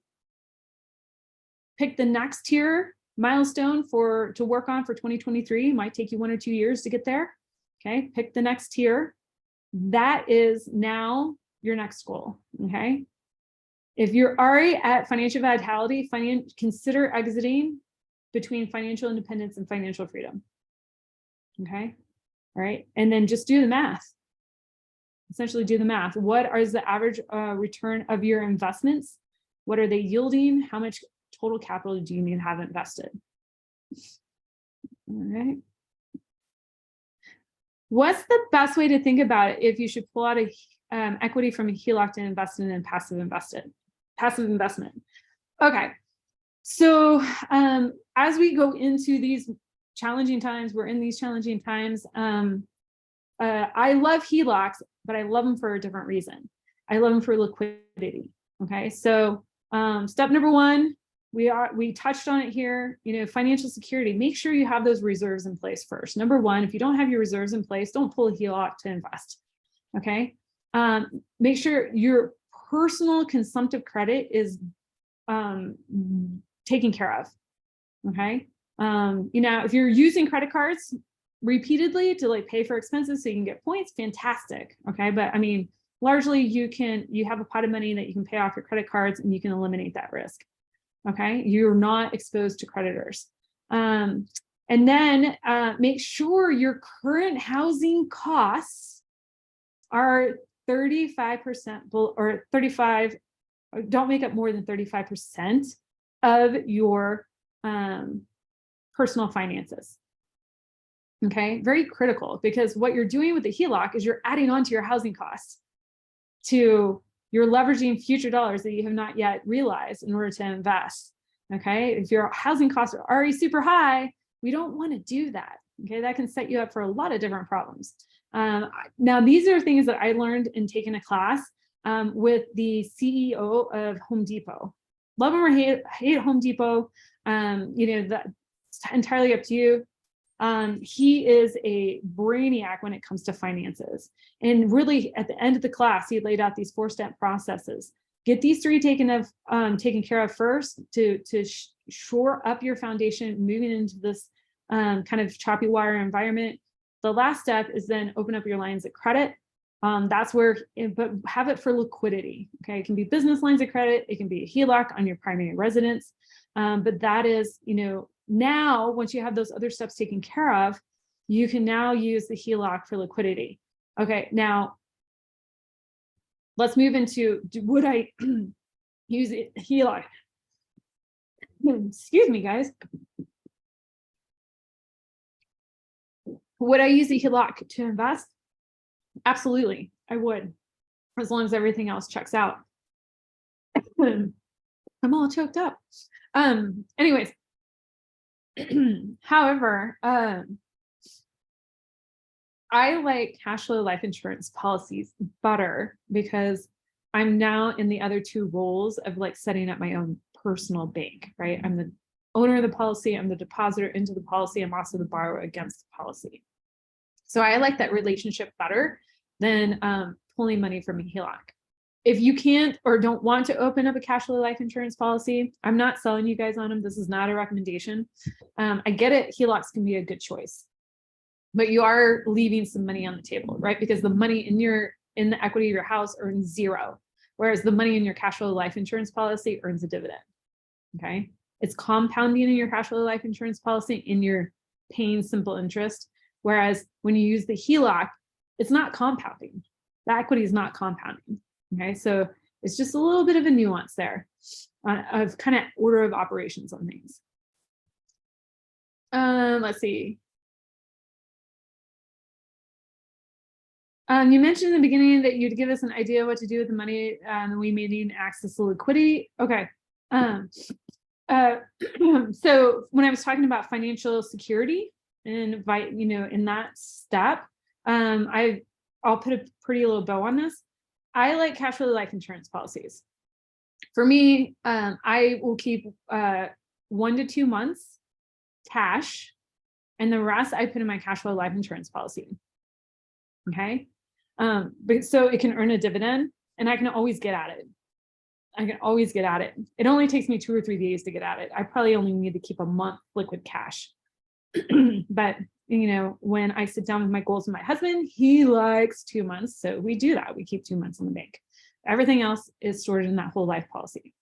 Pick the next tier milestone to work on for 2023. It might take you 1 or 2 years to get there. Okay, pick the next tier. That is now your next goal, okay? If you're already at financial vitality, consider exiting between financial independence and financial freedom, okay? All right, and then just do the math. Essentially do the math. What is the average return of your investments? What are they yielding? How much total capital do you need to have invested? All right. What's the best way to think about it if you should pull out a equity from a HELOC to invest in passive investment? Okay, so as we go into these challenging times, we're in these challenging times. I love HELOCs, but I love them for a different reason. I love them for liquidity. Okay, so step number one, we touched on it here, financial security. Make sure you have those reserves in place first. Number one, if you don't have your reserves in place, don't pull a HELOC to invest. Okay, make sure your personal consumptive credit is taken care of. Okay, if you're using credit cards repeatedly to pay for expenses so you can get points, fantastic. Okay, but I mean, largely you have a pot of money that you can pay off your credit cards and you can eliminate that risk. Okay, you're not exposed to creditors. And then make sure your current housing costs are 35% or 35, don't make up more than 35% of your personal finances. Okay, very critical, because what you're doing with the HELOC is you're adding on to your housing costs. You're leveraging future dollars that you have not yet realized in order to invest. Okay, if your housing costs are already super high, we don't want to do that. Okay, that can set you up for a lot of different problems. Now, these are things that I learned in taking a class with the CEO of Home Depot. Love him or hate Home Depot. That's entirely up to you. He is a brainiac when it comes to finances. And really, at the end of the class, he laid out these 4-step processes. Get these 3 taken care of first to shore up your foundation, moving into this kind of choppy water environment. The last step is then open up your lines of credit. That's where, but have it for liquidity. Okay, it can be business lines of credit, it can be a HELOC on your primary residence, but that is, now, once you have those other steps taken care of, you can now use the HELOC for liquidity. Okay, now let's move into, would I use a HELOC? Excuse me, guys. Would I use a HELOC to invest? Absolutely, I would, as long as everything else checks out. I'm all choked up. Anyways. However, I like cash flow life insurance policies better because I'm now in the other 2 roles of setting up my own personal bank, right? I'm the owner of the policy, I'm the depositor into the policy, I'm also the borrower against the policy. So I like that relationship better than pulling money from a HELOC. If you can't or don't want to open up a cash flow life insurance policy, I'm not selling you guys on them. This is not a recommendation. I get it. HELOCs can be a good choice, but you are leaving some money on the table, right? Because the money in the equity of your house earns 0, whereas the money in your cash flow life insurance policy earns a dividend. Okay, it's compounding in your cash flow life insurance policy, and you're paying simple interest. Whereas when you use the HELOC, it's not compounding. The equity is not compounding. Okay, so it's just a little bit of a nuance there of kind of order of operations on things. Let's see. You mentioned in the beginning that you'd give us an idea what to do with the money, and we may need access to liquidity. Okay. So when I was talking about financial security and in that step, I'll put a pretty little bow on this. I like cash flow life insurance policies. For me, I will keep 1 to 2 months cash, and the rest I put in my cash flow life insurance policy. Okay, but so it can earn a dividend, and I can always get at it. It only takes me 2 or 3 days to get at it. I probably only need to keep a month liquid cash. But when I sit down with my goals with my husband, he likes 2 months, so we do that. We keep 2 months in the bank. Everything else is stored in that whole life policy.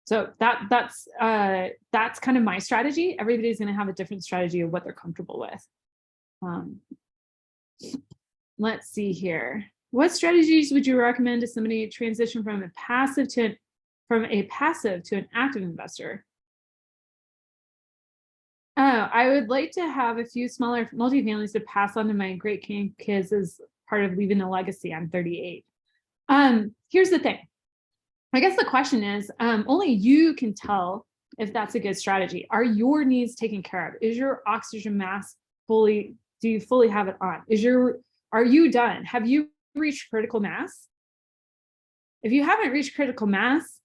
So that's kind of my strategy. Everybody's going to have a different strategy of what they're comfortable with. Let's see here. What strategies would you recommend to somebody transition from a passive to an active investor? I would like to have a few smaller multifamilies to pass on to my great kids as part of leaving a legacy. I'm 38. Here's the thing. I guess the question is, only you can tell if that's a good strategy. Are your needs taken care of? Is your oxygen mask do you fully have it on? Are you done? Have you reached critical mass? If you haven't reached critical mass,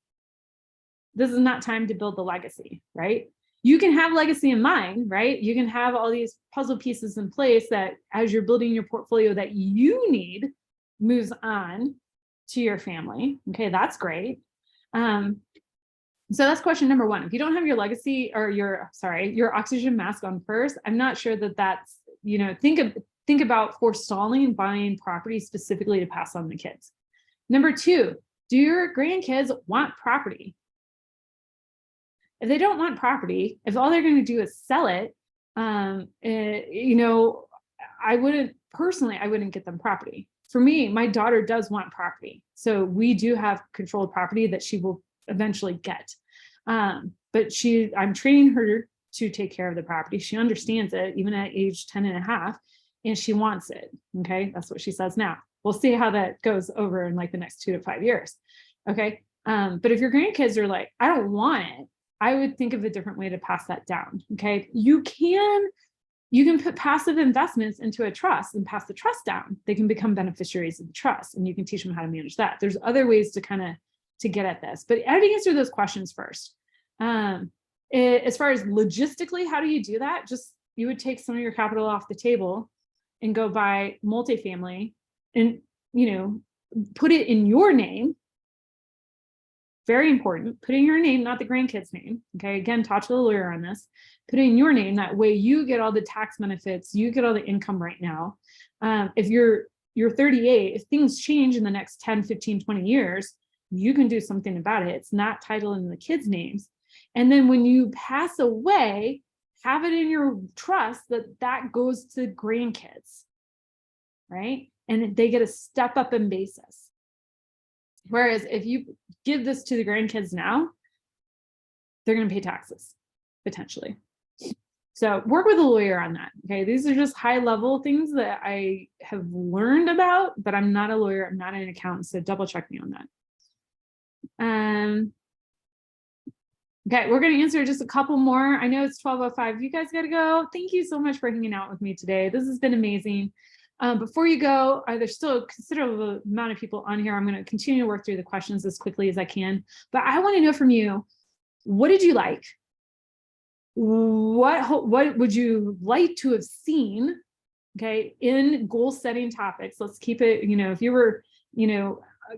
this is not time to build the legacy, right? You can have legacy in mind, right? You can have all these puzzle pieces in place that as you're building your portfolio that you need moves on to your family. Okay, that's great. So that's question number one. If you don't have your legacy or your oxygen mask on first, I'm not sure that's, think about forestalling buying property specifically to pass on to kids. Number two, do your grandkids want property? If they don't want property, if all they're going to do is sell it, I wouldn't get them property. For me, my daughter does want property. So we do have controlled property that she will eventually get. But I'm training her to take care of the property. She understands it, even at age 10 and a half, and she wants it. Okay, that's what she says now. We'll see how that goes over in like the next 2 to 5 years. Okay, but if your grandkids are like, I don't want it, I would think of a different way to pass that down. Okay, you can put passive investments into a trust and pass the trust down. They can become beneficiaries of the trust, and you can teach them how to manage that. There's other ways to get at this, but I would answer those questions first. As far as logistically, how do you do that? You would take some of your capital off the table and go buy multifamily and, put it in your name. Very important. Put in your name, not the grandkid's name. Okay. Again, talk to the lawyer on this. Put in your name. That way you get all the tax benefits. You get all the income right now. If you're 38, if things change in the next 10, 15, 20 years, you can do something about it. It's not titled in the kids' names. And then when you pass away, have it in your trust that goes to grandkids, right? And they get a step up in basis. Whereas if you give this to the grandkids now, they're going to pay taxes, potentially. So work with a lawyer on that. Okay. These are just high level things that I have learned about, but I'm not a lawyer. I'm not an accountant. So double check me on that. Okay, we're going to answer just a couple more. I know it's 12:05. You guys got to go. Thank you so much for hanging out with me today. This has been amazing. Before you go, there's still a considerable amount of people on here. I'm going to continue to work through the questions as quickly as I can. But I want to know from you, what did you like? What would you like to have seen, okay, in goal setting topics? Let's keep it, if you were,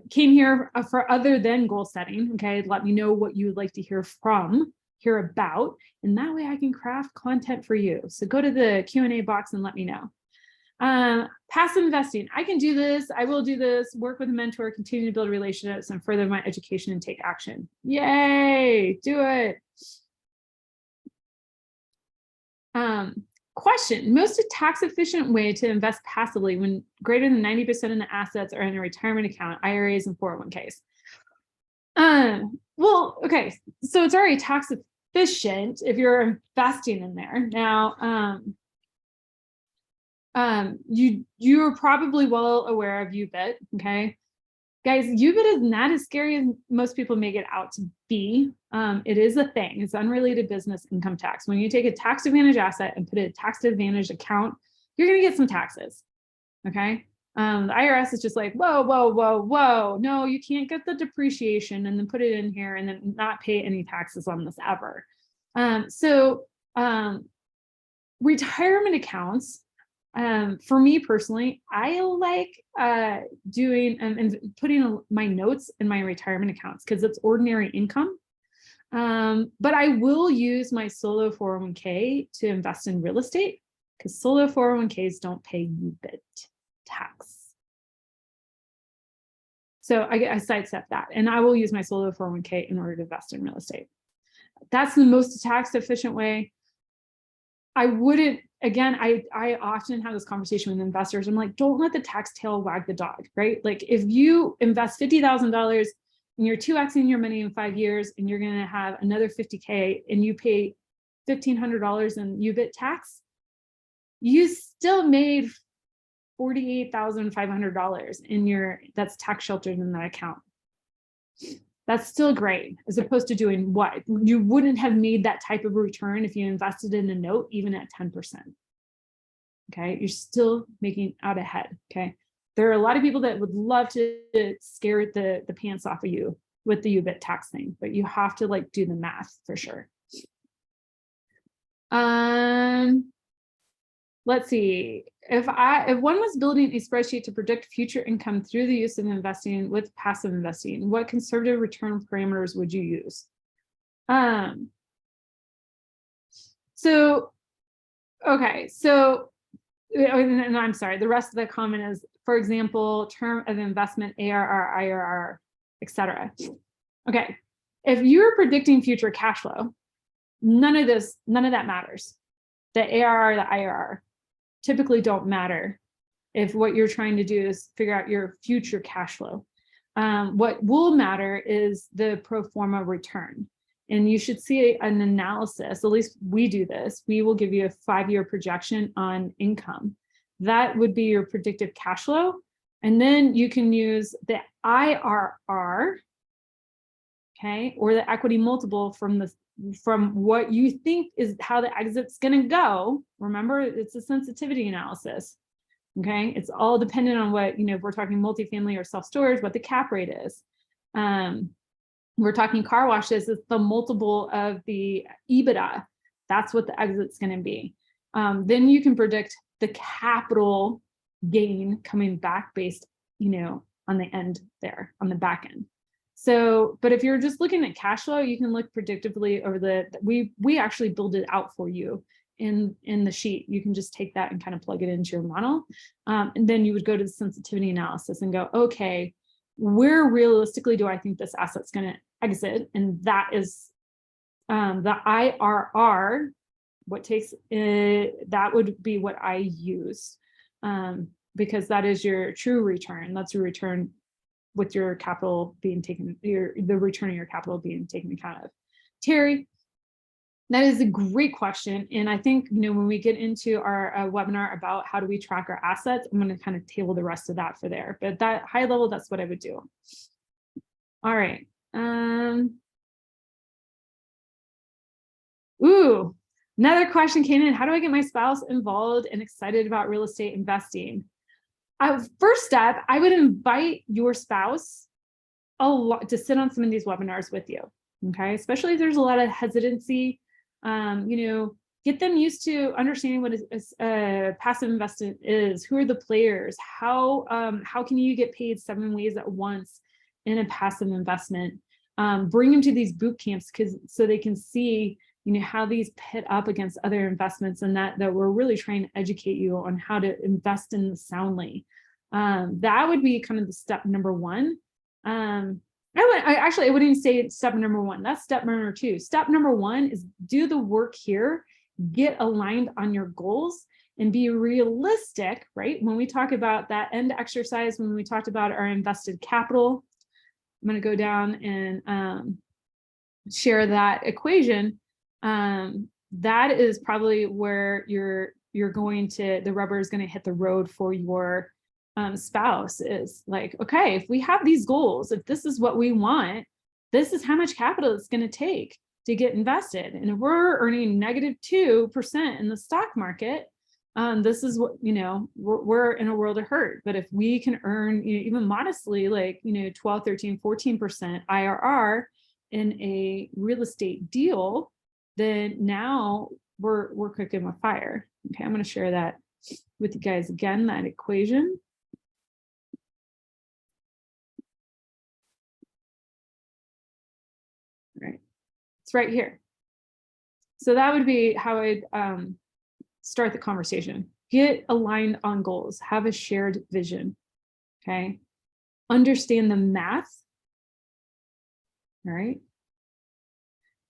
came here for other than goal setting, okay, let me know what you would like to hear about, and that way I can craft content for you. So go to the Q&A box and let me know. Passive investing, I can do this, I will do this, work with a mentor, continue to build relationships and further my education and take action. Yay, do it. Question, most tax efficient way to invest passively when greater than 90% of the assets are in a retirement account, IRAs and 401ks. Well, okay, so it's already tax efficient if you're investing in there. Now, you're probably well aware of UBIT, okay? Guys, UBIT is not as scary as most people make it out to be. It is a thing. It's unrelated business income tax. When you take a tax advantage asset and put it in a tax advantage account, you're going to get some taxes, okay? The IRS is just like, whoa, whoa, whoa, whoa. No, you can't get the depreciation and then put it in here and then not pay any taxes on this ever. Retirement accounts, for me personally, I like doing and putting my notes in my retirement accounts because it's ordinary income. But I will use my solo 401k to invest in real estate because solo 401ks don't pay UBIT tax. So I sidestep that, and I will use my solo 401k in order to invest in real estate. That's the most tax efficient way. I wouldn't, again, I often have this conversation with investors. I'm like, don't let the tax tail wag the dog, right? Like if you invest $50,000 and you're 2xing your money in 5 years, and you're going to have another 50K and you pay $1,500 in UBIT tax, you still made $48,500 in your, that's tax sheltered in that account. That's still great, as opposed to doing what? You wouldn't have made that type of return if you invested in a note, even at 10%. Okay, you're still making out ahead. Okay, there are a lot of people that would love to scare the pants off of you with the UBIT tax thing, but you have to like do the math for sure. Let's see. If one was building a spreadsheet to predict future income through the use of investing with passive investing, what conservative return parameters would you use? So, okay. So, and I'm sorry, the rest of the comment is, for example, term of investment, ARR, IRR, etc. Okay. If you're predicting future cash flow, none of that matters. The ARR, the IRR typically don't matter if what you're trying to do is figure out your future cash flow. What will matter is the pro forma return. And you should see an analysis, at least we do this. We will give you a 5-year projection on income. That would be your predictive cash flow. And then you can use the IRR, okay, or the equity multiple from what you think is how the exit's going to go. Remember, it's a sensitivity analysis. Okay, it's all dependent on what, if we're talking multifamily or self-storage, what the cap rate is. We're talking car washes, it's the multiple of the EBITDA. That's what the exit's going to be. Then you can predict the capital gain coming back based, on the end there, on the back end. So, but if you're just looking at cash flow, you can look predictively over we actually build it out for you in the sheet. You can just take that and kind of plug it into your model. And then you would go to the sensitivity analysis and go, okay, where realistically do I think this asset's going to exit? And that is the IRR, that would be what I use, because that is your true return. That's your return with your capital being taken, the return of your capital being taken account of. Terry, that is a great question. And I think, when we get into our webinar about how do we track our assets, I'm going to kind of table the rest of that for there. But that high level, that's what I would do. All right. Ooh, another question came in. How do I get my spouse involved and excited about real estate investing? First step, I would invite your spouse a lot to sit on some of these webinars with you. Okay, especially if there's a lot of hesitancy. Get them used to understanding what passive investment is. Who are the players? How can you get paid 7 ways at once in a passive investment? Bring them to these boot camps so they can see how these pit up against other investments, and that we're really trying to educate you on how to invest in soundly. That would be kind of the step number one. I wouldn't even say step number one. That's step number 2. Step number 1 is do the work here, get aligned on your goals, and be realistic, right? When we talk about that end exercise, when we talked about our invested capital, I'm going to go down and share that equation. That is probably where you're going to, the rubber is going to hit the road for your spouse. Is like, okay, if we have these goals, if this is what we want, this is how much capital it's going to take to get invested. And if we're earning -2% in the stock market, this is what, we're in a world of hurt. But if we can earn even modestly, like 12, 13, 14% IRR in a real estate deal, then now we're cooking with fire. Okay, I'm going to share that with you guys again, that equation. All right, it's right here. So that would be how I'd start the conversation. Get aligned on goals, have a shared vision. Okay, understand the math. All right.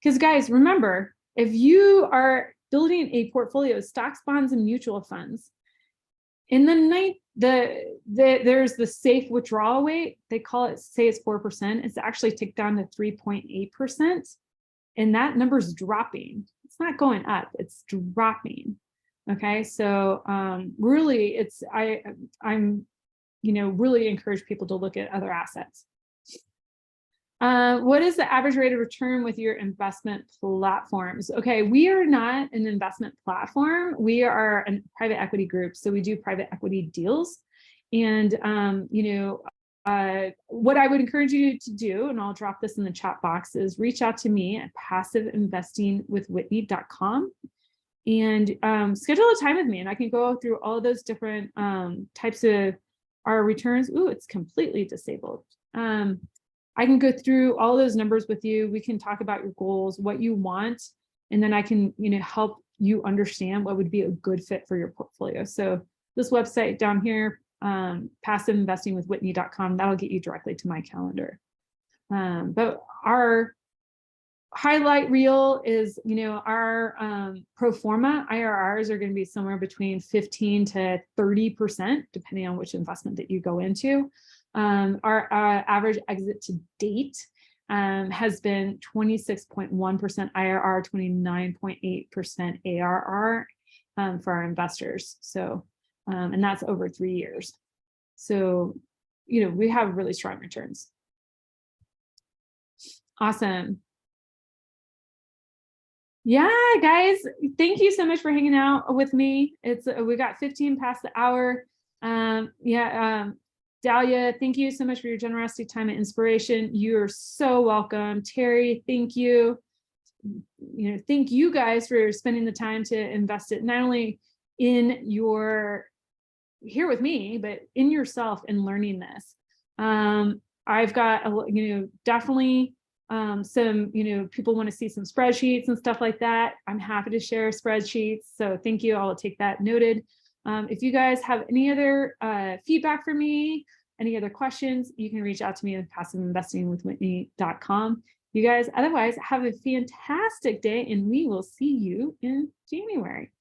Because guys, remember, if you are building a portfolio of stocks, bonds, and mutual funds, in the night, there's the safe withdrawal rate. They call it, say it's 4%. It's actually ticked down to 3.8%. And that number's dropping. It's not going up, it's dropping. Okay, so really I'm really encourage people to look at other assets. What is the average rate of return with your investment platforms? Okay, we are not an investment platform. We are a private equity group, so we do private equity deals. And what I would encourage you to do, and I'll drop this in the chat box, is reach out to me at passiveinvestingwithwhitney.com and schedule a time with me, and I can go through all of those different types of our returns. Ooh, it's completely disabled. I can go through all those numbers with you. We can talk about your goals, what you want, and then I can help you understand what would be a good fit for your portfolio. So this website down here, passiveinvestingwithwhitney.com, that'll get you directly to my calendar. But our highlight reel is, our pro forma IRRs are going to be somewhere between 15 to 30%, depending on which investment that you go into. Our average exit to date has been 26.1% IRR, 29.8% ARR for our investors. So, and that's over 3 years. So, we have really strong returns. Awesome. Yeah, guys, thank you so much for hanging out with me. We got 15 past the hour. Dahlia, thank you so much for your generosity, time, and inspiration. You're so welcome. Terry, thank you. Thank you guys for spending the time to invest it not only in your here with me, but in yourself and learning this. I've got definitely some people want to see some spreadsheets and stuff like that. I'm happy to share spreadsheets. So thank you. I'll take that noted. If you guys have any other feedback for me, any other questions, you can reach out to me at passiveinvestingwithwhitney.com. You guys, otherwise, have a fantastic day, and we will see you in January.